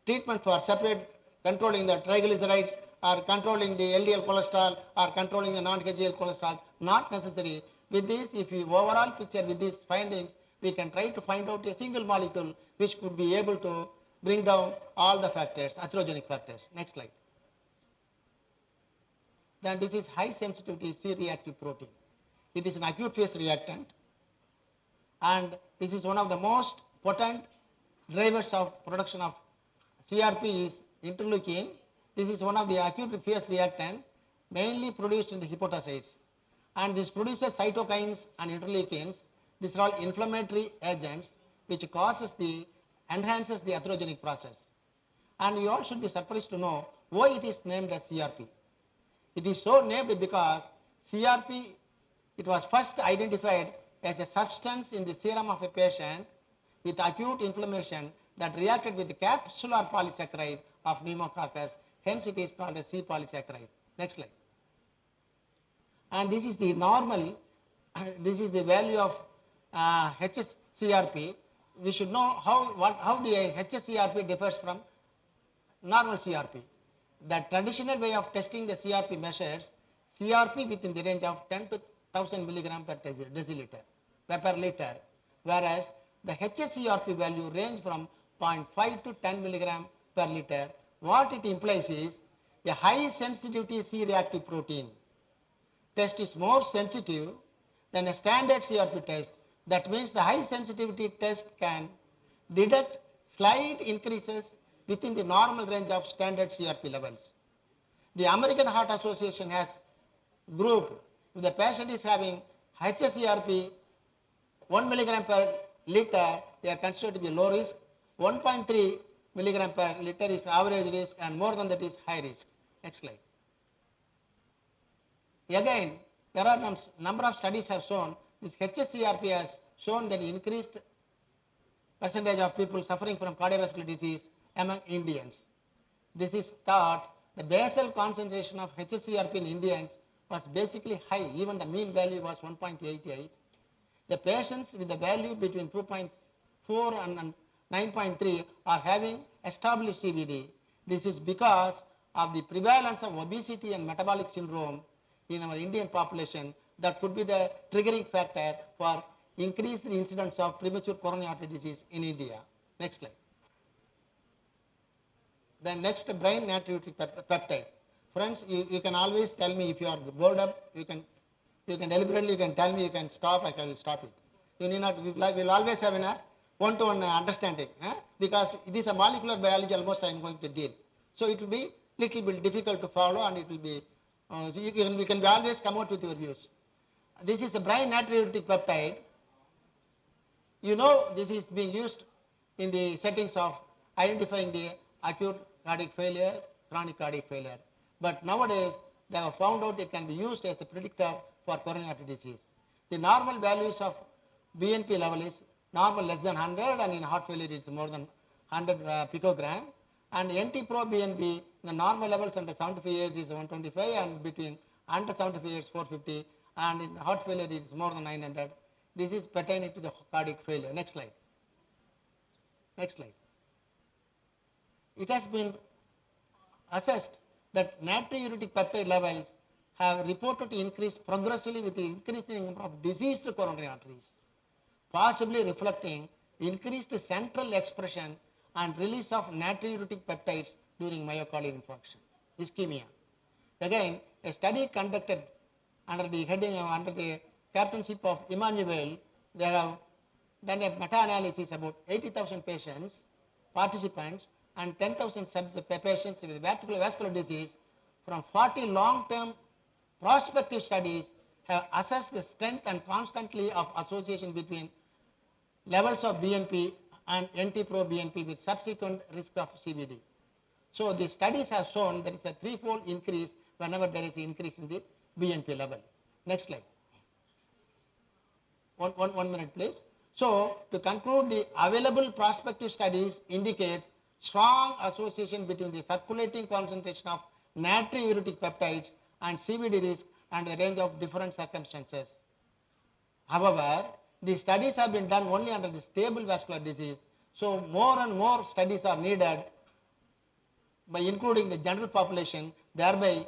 treatment for separate controlling the triglycerides or controlling the LDL cholesterol or controlling the non-HDL cholesterol, not necessary. With this, if we overall picture with these findings, we can try to find out a single molecule which could be able to bring down all the factors, atherogenic factors. Next slide. Then this is high sensitivity C-reactive protein. It is an acute phase reactant, and this is one of the most potent drivers of production of CRP is interleukin. This is one of the acute phase reactant mainly produced in the hepatocytes, and this produces cytokines and interleukins. These are all inflammatory agents which enhances the atherogenic process. And you all should be surprised to know why it is named as CRP. It is so named because CRP, it was first identified as a substance in the serum of a patient with acute inflammation that reacted with the capsular polysaccharide of pneumococcus. Hence, it is called a C polysaccharide. Next slide. And this is the normal, this is the value of HSCRP. We should know how the HSCRP differs from normal CRP. The traditional way of testing the CRP measures CRP within the range of 10 to 1000 milligram per deciliter, per liter, whereas the HSCRP value range from 0.5 to 10 milligram per liter. What it implies is a high sensitivity C-reactive protein test is more sensitive than a standard CRP test. That means the high sensitivity test can detect slight increases within the normal range of standard CRP levels. The American Heart Association has grouped, if the patient is having HSCRP 1 milligram per liter, they are considered to be low risk. 1.3 milligram per liter is average risk and more than that is high risk. Next slide. Again, there are number of studies have shown this HSCRP has shown that increased percentage of people suffering from cardiovascular disease among Indians. This is thought the basal concentration of HSCRP in Indians was basically high, even the mean value was 1.88. The patients with the value between 2.4 and 9.3 are having established CVD. This is because of the prevalence of obesity and metabolic syndrome in our Indian population that could be the triggering factor for increased incidence of premature coronary artery disease in India. Next slide. The next, brain natriuretic peptide. Friends, you can always tell me if you are bored up, you can deliberately, you can tell me, you can stop, I will stop it. You need not, we will always have a one-to-one understanding, because it is a molecular biology almost I am going to deal. So it will be little bit difficult to follow, and it will be, we can always come out with your views. This is a brain natriuretic peptide. You know, this is being used in the settings of identifying the acute cardiac failure, chronic cardiac failure. But nowadays, they have found out it can be used as a predictor for coronary artery disease. The normal values of BNP level is normal less than 100, and in heart failure it's more than 100 picogram. And NT-proBNP, the normal levels under 75 years is 125, and between under 75 years 450, and in heart failure it is more than 900. This is pertaining to the cardiac failure. Next slide. Next slide. It has been assessed that natriuretic peptide levels have reported to increase progressively with the increasing number of diseased coronary arteries, possibly reflecting increased central expression and release of natriuretic peptides during myocardial infarction, ischemia. Again, a study conducted under the heading under the captainship of Emmanuel, they have done a meta-analysis about 80,000 patients, participants, and 10,000 patients with vascular disease from 40 long-term prospective studies have assessed the strength and constantly of association between levels of BNP and NT-proBNP with subsequent risk of CVD. So the studies have shown there is a threefold increase whenever there is an increase in the BNP level. Next slide. One minute, please. So to conclude, the available prospective studies indicate strong association between the circulating concentration of natriuretic peptides and CVD risk and a range of different circumstances. However, the studies have been done only under the stable vascular disease, so more and more studies are needed by including the general population, thereby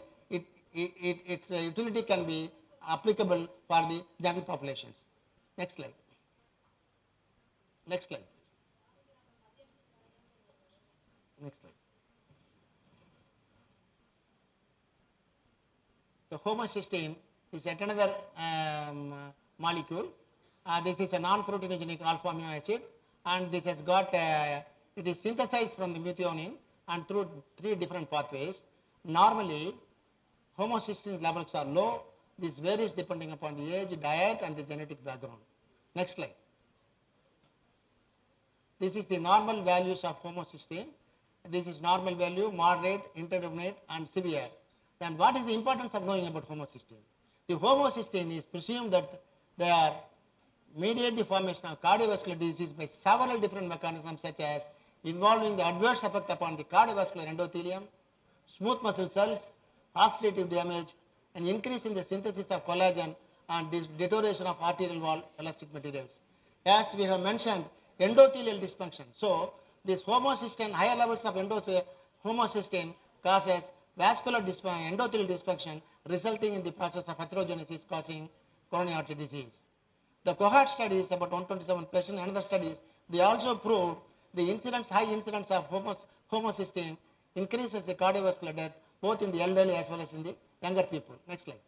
its utility can be applicable for the general populations. Next slide. Next slide. Next slide. The homocysteine is yet another molecule. This is a non-proteinogenic alpha amino acid, and this has got it is synthesized from the methionine and through 3 different pathways. Normally, homocysteine levels are low. This varies depending upon the age, diet, and the genetic background. Next slide. This is the normal values of homocysteine. This is normal value, moderate, intermediate, and severe. Then what is the importance of knowing about homocysteine? The homocysteine is presumed that they are mediate the formation of cardiovascular disease by several different mechanisms, such as involving the adverse effect upon the cardiovascular endothelium, smooth muscle cells, oxidative damage, and increase in the synthesis of collagen and deterioration of arterial wall elastic materials. As we have mentioned, endothelial dysfunction. So, this homocysteine, higher levels of homocysteine causes vascular endothelial dysfunction, resulting in the process of atherogenesis causing coronary artery disease. The cohort studies, about 127 patients, and other studies, they also proved the high incidence of homocysteine increases the cardiovascular death both in the elderly as well as in the younger people. Next slide.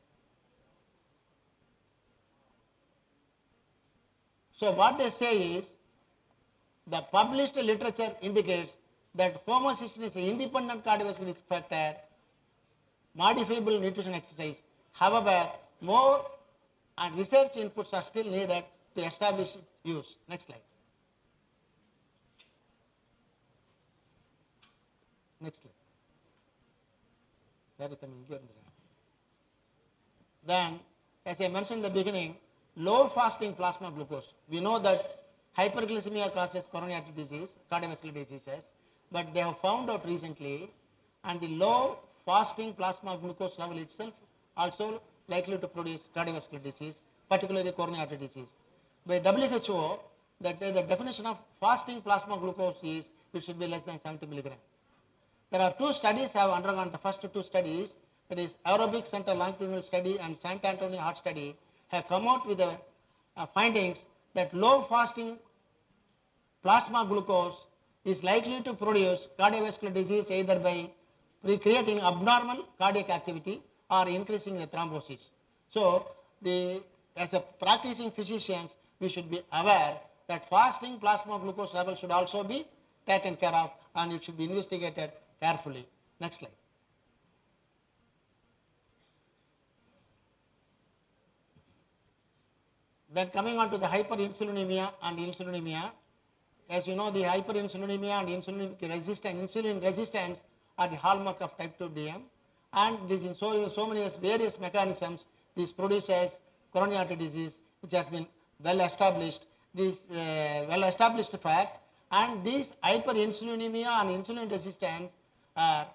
So what they say is, the published literature indicates that homocysteine is an independent cardiovascular risk factor, modifiable nutrition exercise. However, more and research inputs are still needed to establish its use. Next slide. Next slide. Then, as I mentioned in the beginning, low fasting plasma glucose. We know that hyperglycemia causes coronary artery disease, cardiovascular diseases, but they have found out recently, and the low fasting plasma glucose level itself also likely to produce cardiovascular disease, particularly coronary artery disease. By WHO, the definition of fasting plasma glucose is it should be less than 70 milligram. There are two studies have undergone, the first two studies, that is aerobic center longitudinal study and San Antonio heart study, have come out with the findings that low fasting plasma glucose is likely to produce cardiovascular disease either by creating abnormal cardiac activity or increasing the thrombosis. So, as a practicing physicians, we should be aware that fasting plasma glucose level should also be taken care of and it should be investigated carefully. Next slide. Then coming on to the hyperinsulinemia and insulinemia. As you know, the hyperinsulinemia and insulin resistance are the hallmark of type 2 DM, and this in so many various mechanisms this produces coronary artery disease, which has been well established. This well established fact, and this hyperinsulinemia and insulin resistance are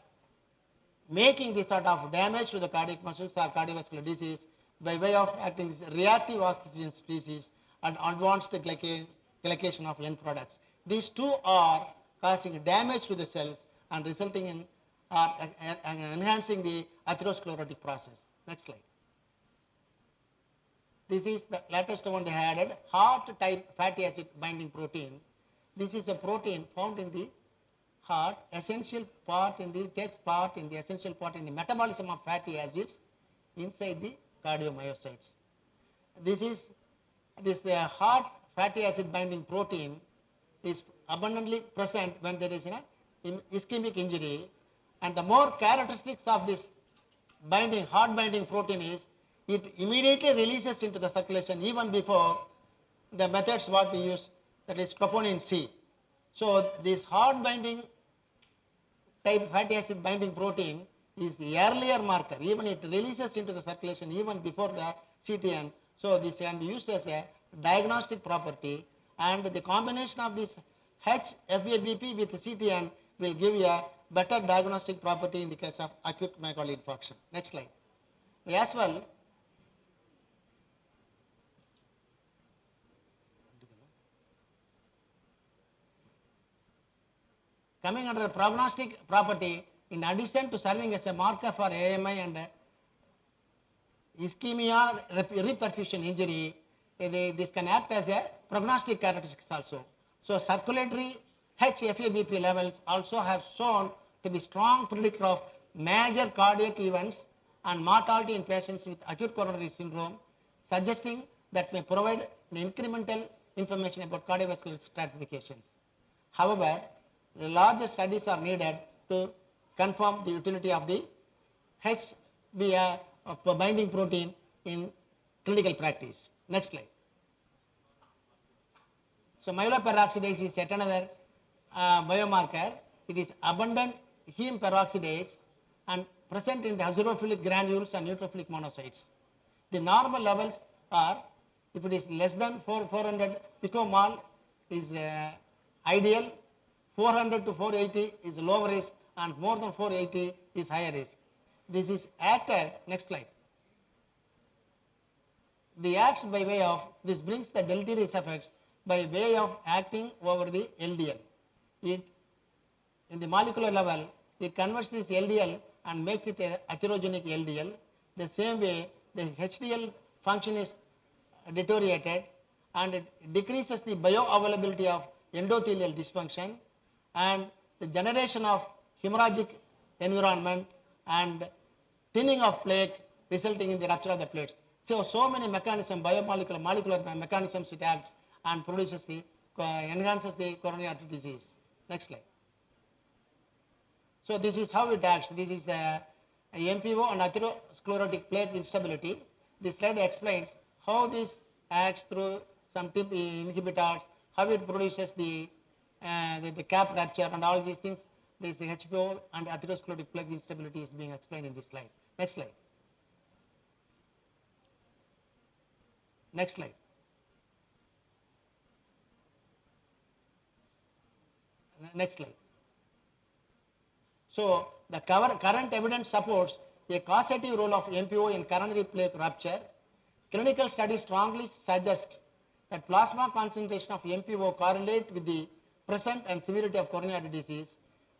making this sort of damage to the cardiac muscles or cardiovascular disease by way of acting as reactive oxygen species and advanced glycation of end products. These two are causing damage to the cells and resulting in enhancing the atherosclerotic process. Next slide. This is the latest one they added, heart type fatty acid binding protein. This is a protein found in the heart, essential part in the, takes part in the essential part in the metabolism of fatty acids inside the cardiomyocytes. This heart fatty acid binding protein is abundantly present when there is an ischemic injury, and the more characteristics of this heart binding protein is it immediately releases into the circulation even before the methods what we use, that is troponin C. So this heart binding type fatty acid binding protein is the earlier marker, even it releases into the circulation even before the CTN. So this can be used as a diagnostic property, and the combination of this HFABP with CTN will give you a better diagnostic property in the case of acute myocardial infarction. Next slide. As well, coming under the prognostic property, in addition to serving as a marker for AMI and ischemia reperfusion injury, this can act as a prognostic characteristics also. So circulatory HFABP levels also have shown to be strong predictor of major cardiac events and mortality in patients with acute coronary syndrome, suggesting that may provide incremental information about cardiovascular stratifications. However, the larger studies are needed to confirm the utility of the HBA binding protein in clinical practice. Next slide. So myeloperoxidase is yet another biomarker. It is abundant heme peroxidase and present in the eosinophilic granules and neutrophilic monocytes. The normal levels are, if it is less than 400 picomole is ideal, 400 to 480 is low risk, and more than 480 is higher risk. This is acted, next slide. The acts by way of, this brings the deleterious effects by way of acting over the LDL. In the molecular level, it converts this LDL and makes it a atherogenic LDL. The same way, the HDL function is deteriorated, and it decreases the bioavailability of endothelial dysfunction and the generation of hemorrhagic environment and thinning of plaque, resulting in the rupture of the plates. So many mechanisms, molecular mechanisms it acts and produces enhances the coronary artery disease. Next slide. So this is how it acts. This is the MPO and atherosclerotic plaque instability. This slide explains how this acts through some inhibitors, how it produces the cap rupture and all these things this HPO and atherosclerotic plug instability is being explained in this slide. Next slide. Next slide. Next slide. So the current evidence supports a causative role of MPO in coronary plaque rupture. Clinical studies strongly suggest that plasma concentration of MPO correlate with the present and severity of coronary artery disease.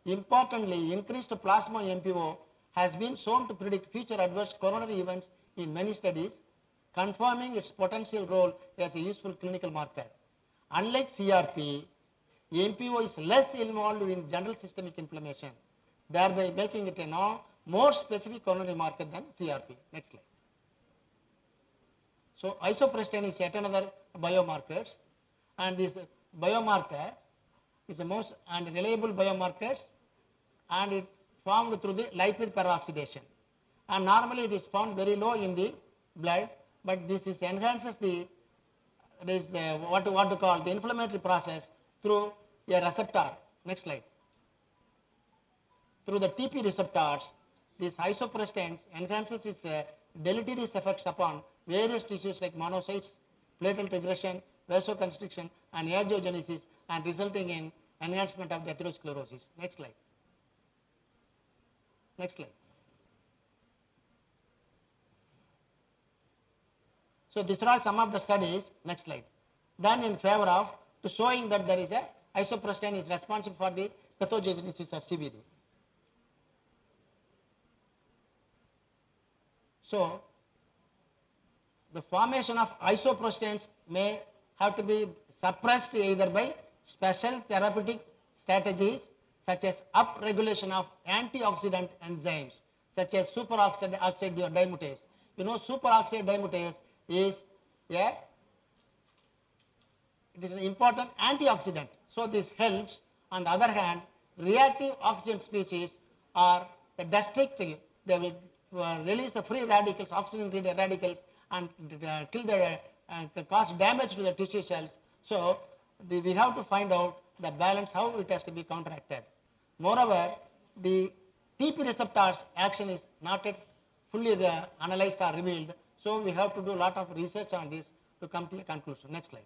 Importantly, increased plasma MPO has been shown to predict future adverse coronary events in many studies, confirming its potential role as a useful clinical marker. Unlike CRP, MPO is less involved in general systemic inflammation, thereby making it a more specific coronary marker than CRP. Next slide. So isoprostane is yet another biomarker, and this biomarker is the most and reliable biomarkers, and it formed through the lipid peroxidation. And normally it is found very low in the blood, but this enhances what to call the inflammatory process through a receptor. Next slide. Through the TP receptors, this isoprostane enhances its deleterious effects upon various tissues like monocytes, platelet regression, vasoconstriction, and angiogenesis, and resulting in enhancement of the atherosclerosis. Next slide. Next slide. So these are all some of the studies, next slide, done in favor of to showing that there is a isoprostane is responsible for the pathogenesis of CVD. So the formation of isoprostanes may have to be suppressed either by special therapeutic strategies such as upregulation of antioxidant enzymes such as superoxide dismutase. You know, superoxide dismutase is it is an important antioxidant. So this helps. On the other hand, reactive oxygen species are destructive. They will release the free radicals, oxygen-free radicals, and kill the cause damage to the tissue cells. So we have to find out the balance, how it has to be counteracted. Moreover, the TP receptors action is not yet fully analyzed or revealed. So we have to do a lot of research on this to come to a conclusion. Next slide.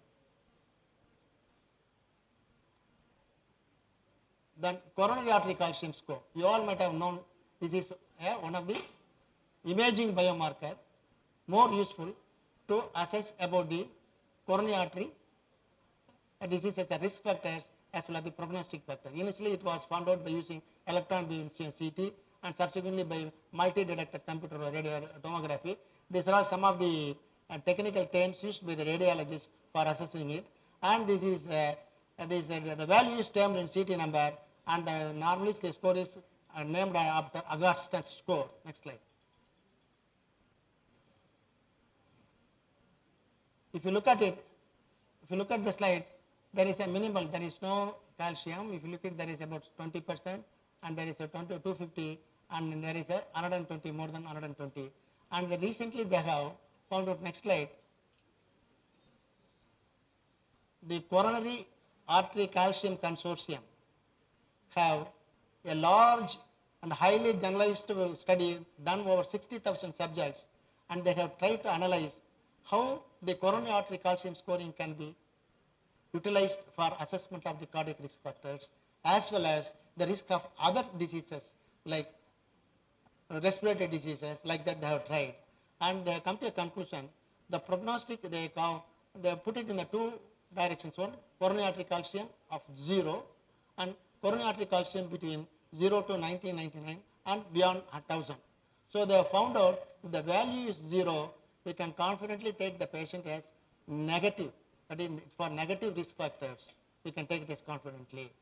Then coronary artery calcium score. You all might have known this is one of the imaging biomarker more useful to assess about the coronary artery disease as a risk factors as well as the prognostic factor. Initially, it was found out by using electron beam CT and subsequently by multi-detector computer radio tomography. These are all some of the technical terms used by the radiologists for assessing it. And this is the value is termed in CT number, and normally the score is named after Augustus score. Next slide. If you look at it, if you look at the slides, there is a minimal, there is no calcium. If you look at it, there is about 20%, and there is a 250, and there is a 120, more than 120. And recently they have found out, next slide, the coronary artery calcium consortium have a large and highly generalized study done over 60,000 subjects, and they have tried to analyze how the coronary artery calcium scoring can be utilized for assessment of the cardiac risk factors as well as the risk of other diseases like respiratory diseases, like that they have tried. And they come to a conclusion. The prognostic, they put it in the two directions. One, coronary artery calcium of 0 and coronary artery calcium between 0 to 1999 and beyond 1000. So they have found out if the value is 0, we can confidently take the patient as negative. That is, for negative risk factors, we can take it as confidently.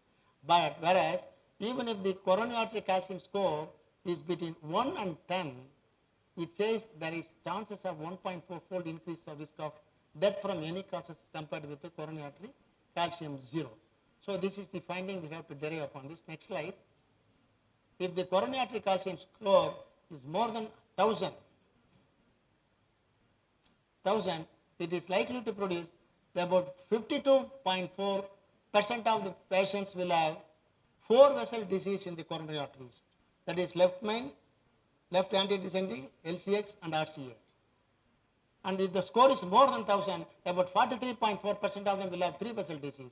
But whereas, even if the coronary artery calcium score is between 1 and 10, it says there is chances of 1.4-fold increase of risk of death from any causes compared with the coronary artery calcium 0. So this is the finding we have to derive upon this. Next slide. If the coronary artery calcium score is more than 1000, it is likely to produce about 52.4% of the patients will have four vessel disease in the coronary arteries. That is left main, left antedescending, LCX and RCA. And if the score is more than 1000, about 43.4% of them will have three vessel disease.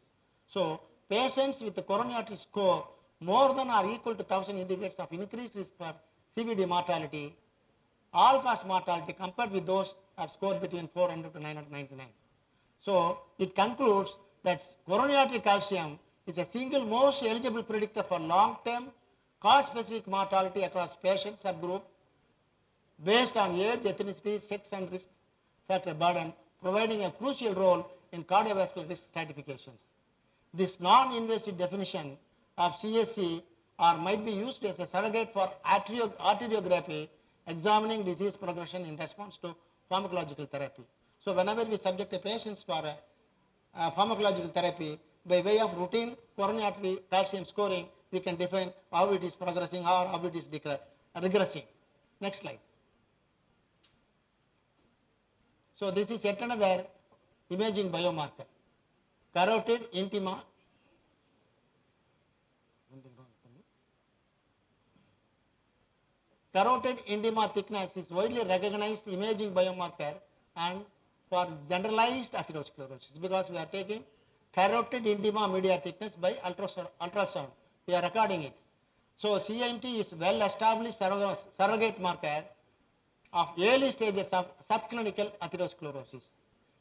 So patients with the coronary artery score more than or equal to 1000 indicates of increased risk for CVD mortality, all-cause mortality compared with those have scored between 400 to 999. So it concludes that coronary artery calcium is a single most eligible predictor for long-term cause-specific mortality across patient subgroup based on age, ethnicity, sex and risk factor burden, providing a crucial role in cardiovascular risk stratifications. This non-invasive definition of CSC might be used as a surrogate for arteriography, examining disease progression in response to pharmacological therapy. So whenever we subject the patients for pharmacological therapy, by way of routine coronary artery calcium scoring, we can define how it is progressing or how it is regressing. Next slide. So this is yet another imaging biomarker. Carotid intima. Carotid intima thickness is widely recognized imaging biomarker and for generalized atherosclerosis because we are taking carotid intima media thickness by ultrasound. We are recording it. So CIMT is well established surrogate marker of early stages of subclinical atherosclerosis.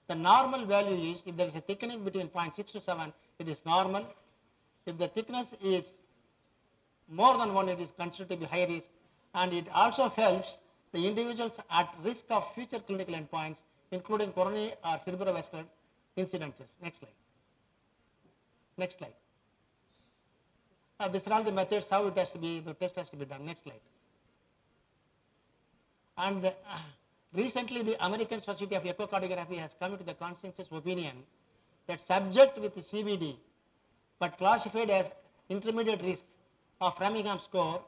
The normal value is if there is a thickening between 0.6 to 7, it is normal. If the thickness is more than 1, it is considered to be high risk, and it also helps the individuals at risk of future clinical endpoints, including coronary or cerebrovascular incidences. Next slide. Next slide. These are all the methods how it has to be, the test has to be done. Next slide. And recently the American Society of Echocardiography has come to the consensus opinion that subject with CVD but classified as intermediate risk of Framingham score,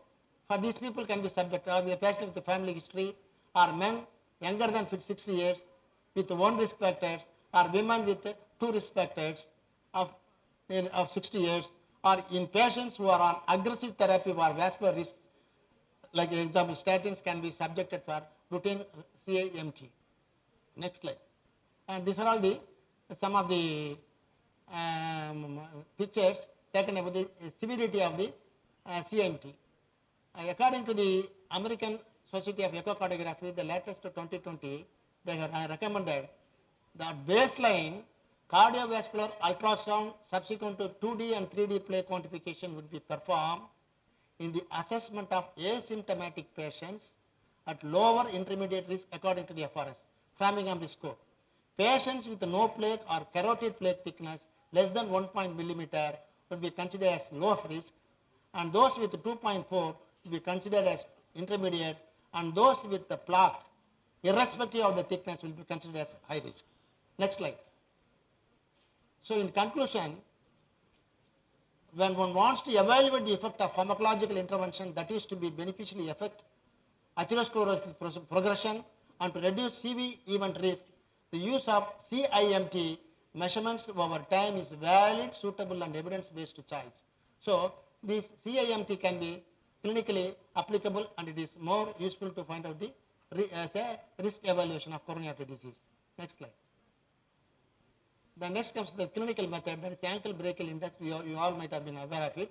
for these people can be subject or the patient with the family history or men younger than 60 years with one risk factors or women with two risk factors of 60 years or in patients who are on aggressive therapy for vascular risks, like example statins can be subjected for routine CIMT. Next slide. And these are all the some of the pictures taken about the severity of the CIMT. According to the American Society of Echocardiography, the latest 2020, they have recommended that baseline cardiovascular ultrasound subsequent to 2D and 3D play quantification would be performed in the assessment of asymptomatic patients at lower intermediate risk according to the FRS, Framingham risk score. Patients with no plaque or carotid plaque thickness less than 1 millimeter would be considered as low risk, and those with 2.4 would be considered as intermediate, and those with the plaque, irrespective of the thickness, will be considered as high risk. Next slide. So in conclusion, when one wants to evaluate the effect of pharmacological intervention that is to be beneficially affect atherosclerosis progression and to reduce CV event risk, the use of CIMT measurements over time is valid, suitable and evidence-based choice. So this CIMT can be clinically applicable and it is more useful to find out the risk evaluation of coronary artery disease. Next slide. The next comes the clinical method, that is ankle brachial index. You all might have been aware of it.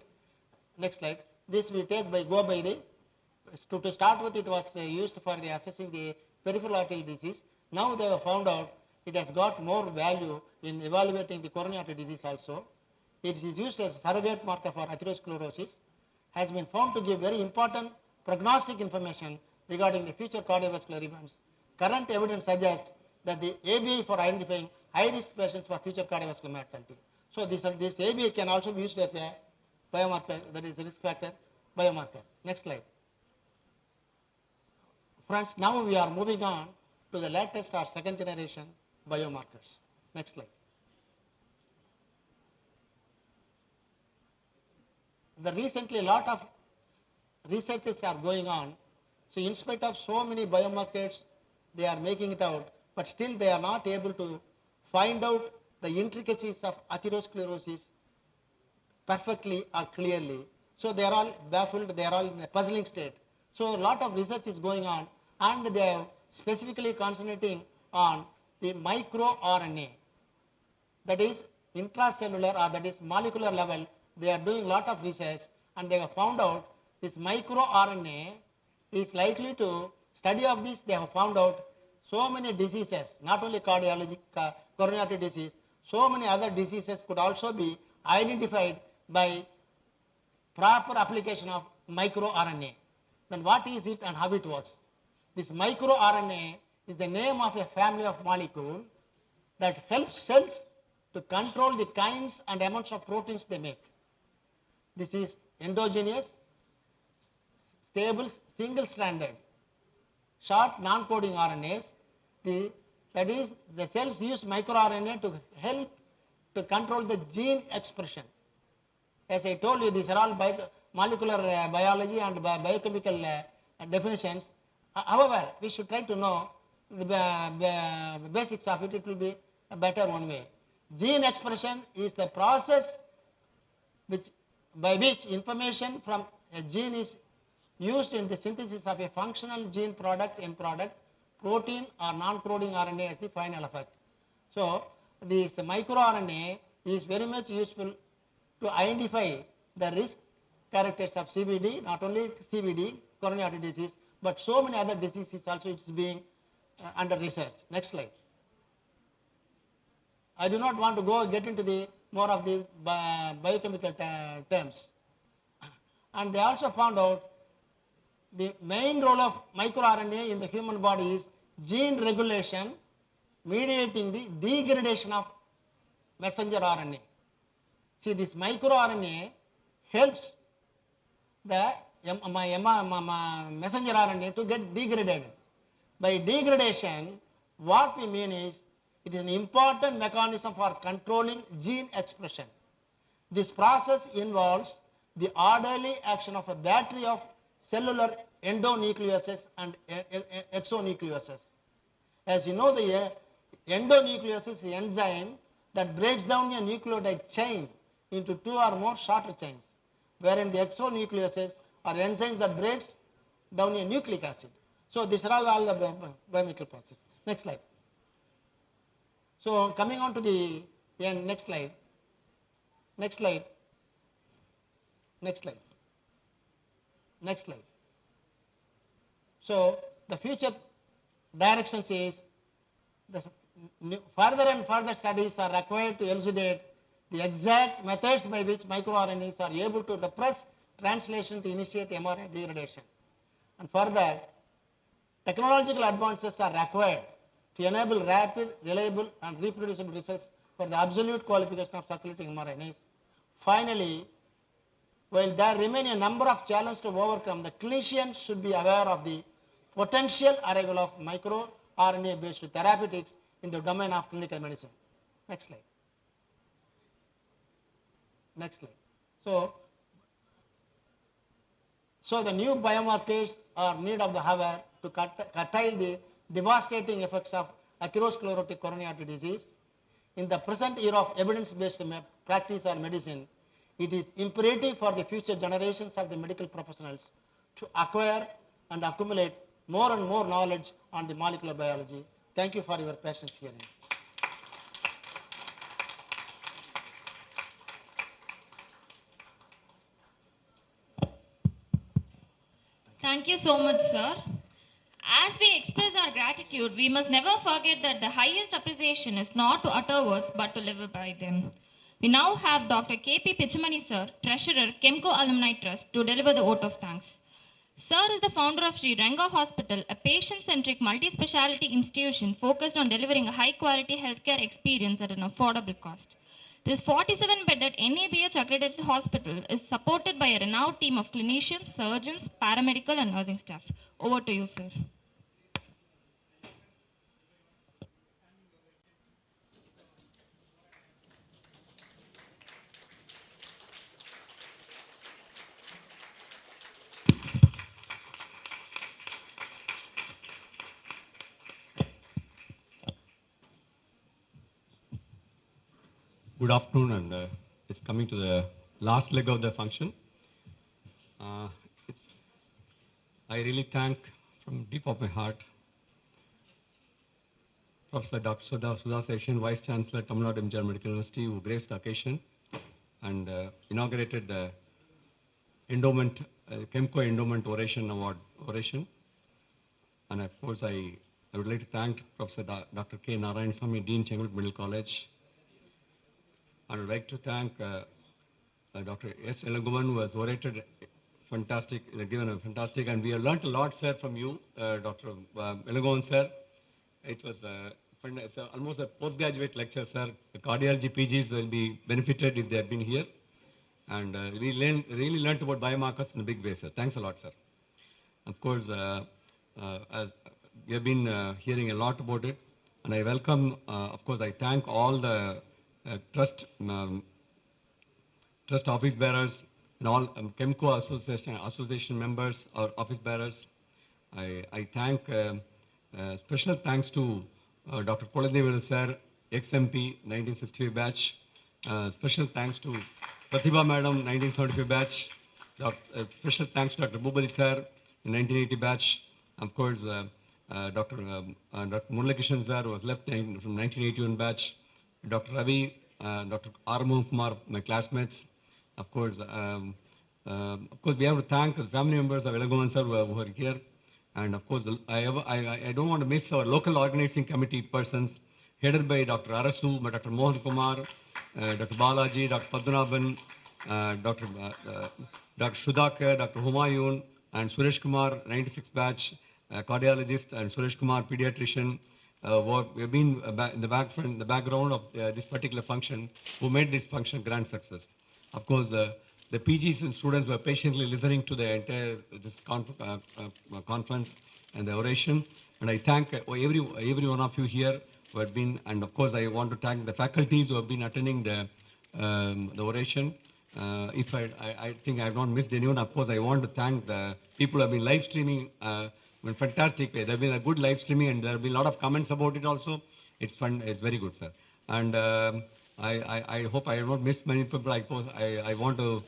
Next slide. This we take by to start with, it was used for the assessing the peripheral arterial disease. Now they have found out it has got more value in evaluating the coronary artery disease also. It is used as a surrogate marker for atherosclerosis, has been found to give very important prognostic information regarding the future cardiovascular events. Current evidence suggests that the ABI for identifying high-risk patients for future cardiovascular mortality. So this ABI can also be used as a biomarker, that is a risk factor biomarker. Next slide. Friends, now we are moving on to the latest or second generation biomarkers. Next slide. Recently a lot of researches are going on. So in spite of so many biomarkers, they are making it out, but still they are not able to find out the intricacies of atherosclerosis perfectly or clearly. So they are all baffled, they are all in a puzzling state. So a lot of research is going on, and they are specifically concentrating on the microRNA. That is intracellular, or that is molecular level. They are doing a lot of research, and they have found out this microRNA is likely to, study of this, they have found out so many diseases, not only cardiology, coronary disease, so many other diseases could also be identified by proper application of microRNA. Then what is it and how it works? This microRNA is the name of a family of molecules that helps cells to control the kinds and amounts of proteins they make. This is endogenous, stable, single-stranded, short non-coding RNAs. That is, the cells use microRNA to help to control the gene expression. As I told you, these are all molecular biology and biochemical definitions. However, we should try to know the basics of it. It will be a better one way. Gene expression is the process by which information from a gene is used in the synthesis of a functional gene product, end product, protein or non-coding RNA as the final effect. So this microRNA is very much useful to identify the risk characters of CVD, not only CVD, coronary artery disease, but so many other diseases also it's being under research. Next slide. I do not want to get into the more of the biochemical terms. And they also found out the main role of microRNA in the human body is gene regulation, mediating the degradation of messenger RNA. See, this microRNA helps the messenger RNA to get degraded. By degradation, what we mean is it is an important mechanism for controlling gene expression. This process involves the orderly action of a battery of cellular endonucleases and exonucleases. As you know, the endonuclease is the enzyme that breaks down a nucleotide chain into two or more shorter chains, wherein the exonucleases are enzymes that breaks down a nucleic acid. So these are all the biochemical process. Next slide. So coming on to the end, next slide. Next slide. Next slide. Next slide. So the future directions is the further and further studies are required to elucidate the exact methods by which microRNAs are able to repress translation to initiate mRNA degradation. And further, technological advances are required to enable rapid, reliable, and reproducible results for the absolute qualification of circulating mRNAs. Finally, while there remain a number of challenges to overcome, the clinicians should be aware of the potential arrival of microRNA-based therapeutics in the domain of clinical medicine. Next slide. Next slide. So the new biomarkers are need of the hour to curtail the devastating effects of atherosclerotic coronary artery disease. In the present era of evidence-based practice or medicine, it is imperative for the future generations of the medical professionals to acquire and accumulate more and more knowledge on the molecular biology. Thank you for your patience hearing. Thank you so much, sir. As we express our gratitude, we must never forget that the highest appreciation is not to utter words but to live by them. We now have Dr. K.P. Pichamani, sir, Treasurer, Chemco Alumni Trust, to deliver the vote of thanks. Sir is the founder of Sri Ranga Hospital, a patient-centric multi-speciality institution focused on delivering a high-quality healthcare experience at an affordable cost. This 47-bedded NABH accredited hospital is supported by a renowned team of clinicians, surgeons, paramedical and nursing staff. Over to you, sir. Good afternoon, and it's coming to the last leg of the function. Uh, it's, I really thank from deep of my heart Professor Dr. Sudha Session, Vice Chancellor, Tamil Nadu MGR Medical University, who graced the occasion and inaugurated the endowment, Kemco Endowment Oration Award oration. And of course, I would like to thank Professor Dr. K. Narayanasamy, Dean, Chengalpattu Medical College. I would like to thank Dr. S. Elangovan, who has orated fantastic, given a fantastic, and we have learnt a lot, sir, from you, Dr. Elangovan, sir. It was it's almost a postgraduate lecture, sir. The cardiology PGs will be benefited if they have been here. And we really learnt about biomarkers in a big way, sir. Thanks a lot, sir. Of course, as we have been hearing a lot about it, and I welcome, of course, I thank all the trust office bearers and all Kemco association members or office bearers. I thank, special thanks to Dr. Cordially, sir, ex-MP, 1965 batch. Special thanks to Pratibha Madam, 1975 batch. Special thanks to Dr. Bubali, sir, 1980 batch. Of course, Dr. Muralakishan, sir, was left from 1981 batch. Dr. Ravi, Dr. R. Kumar, my classmates. Of course, we have to thank the family members of Elangovan, sir, who are here. And of course, I don't want to miss our local organizing committee persons, headed by Dr. Arasu, Dr. Mohan Kumar, Dr. Balaji, Dr. Padmanabhan, Dr. Sudhakar, Dr. Humayun, and Suresh Kumar, 96 batch, cardiologist, and Suresh Kumar, pediatrician. We have been in the background of this particular function, who made this function grand success. Of course, the PGs and students were patiently listening to the entire conference and the oration. And I thank every one of you here who have been, and of course I want to thank the faculties who have been attending the oration. If I think I have not missed anyone, of course I want to thank the people who have been live streaming in a fantastic way. There have been a good live streaming and there have been a lot of comments about it also. It's fun, it's very good, sir. And I hope I have not missed many people. I want to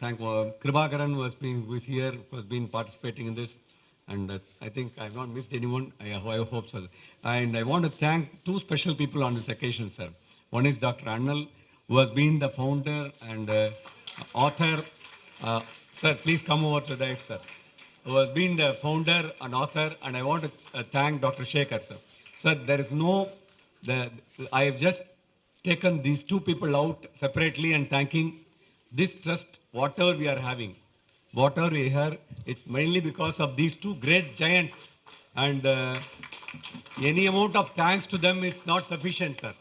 thank Kribakaran, who is here, who has been participating in this. And I think I have not missed anyone. I hope so. And I want to thank two special people on this occasion, sir. One is Dr. Annal, who has been the founder and author. Sir, please come over to the sir. Who has been the founder and author. And I want to thank Dr. Shekhar, sir. Sir, there is no... I have just taken these two people out separately and thanking this trust, whatever we are having, whatever we have, it's mainly because of these two great giants. And any amount of thanks to them is not sufficient, sir.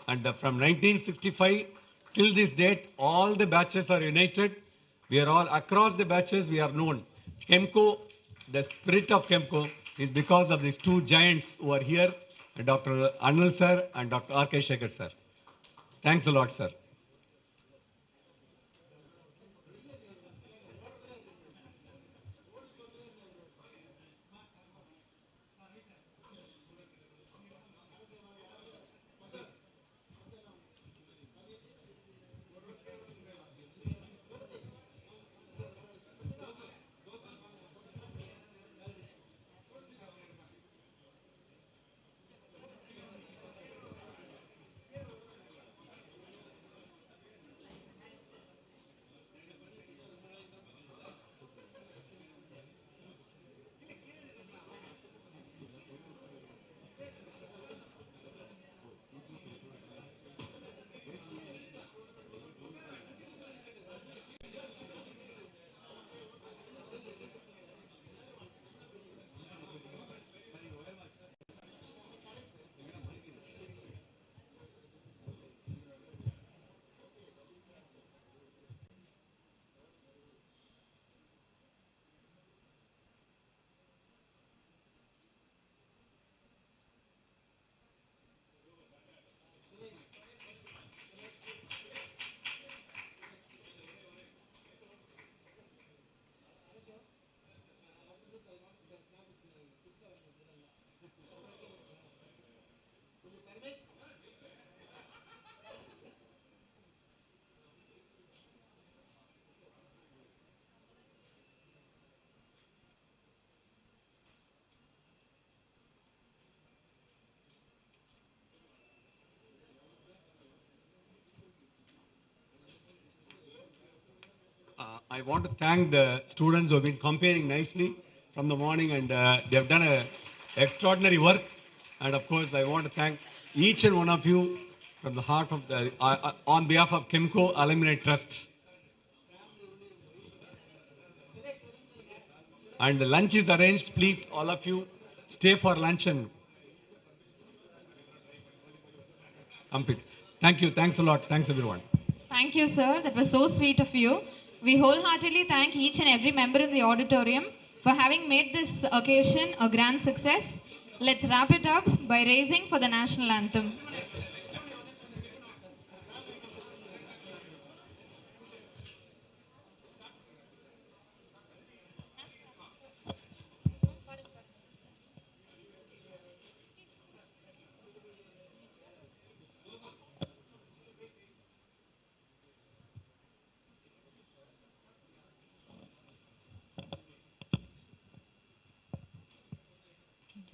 And from 1965 till this date, all the batches are united. We are all, across the batches, we are known. Kemco, the spirit of Kemco is because of these two giants who are here, Dr. Anil, sir, and Dr. R.K. Shekhar, sir. Thanks a lot, sir. I want to thank the students who have been comparing nicely from the morning, and they have done a extraordinary work. And of course, I want to thank each and one of you from the heart of the, on behalf of Kimco Alumni Trust. And the lunch is arranged. Please, all of you, stay for lunch and complete. Thank you. Thanks a lot. Thanks, everyone. Thank you, sir. That was so sweet of you. We wholeheartedly thank each and every member in the auditorium for having made this occasion a grand success. Let's wrap it up by raising for the national anthem.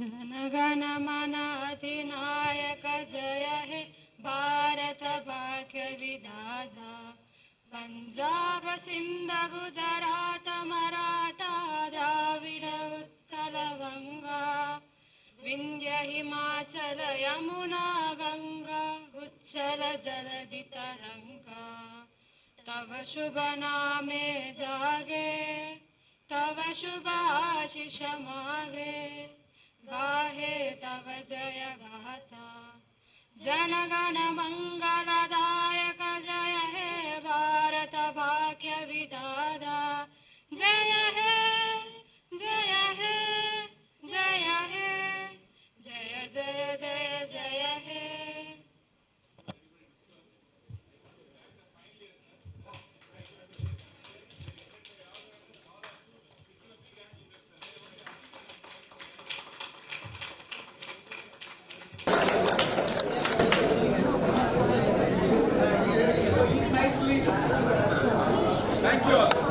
जनगण मन अधिनायक जय हे भारत भाग्य विधाता पंजाब सिंध गुजरात मराठा द्राविड उत्कल गंगा विंध्य हिमाचल यमुना गंगा उच्चल जलधि तरंगा तव शुभ नामे जागे तव शुभ आशीष मागे गाहे तव जय गाथा जनगण मंगलदायक जय हे भारत भाग्य विधाता जय हे जय हे जय हे जय जय जय जय हे Thank you.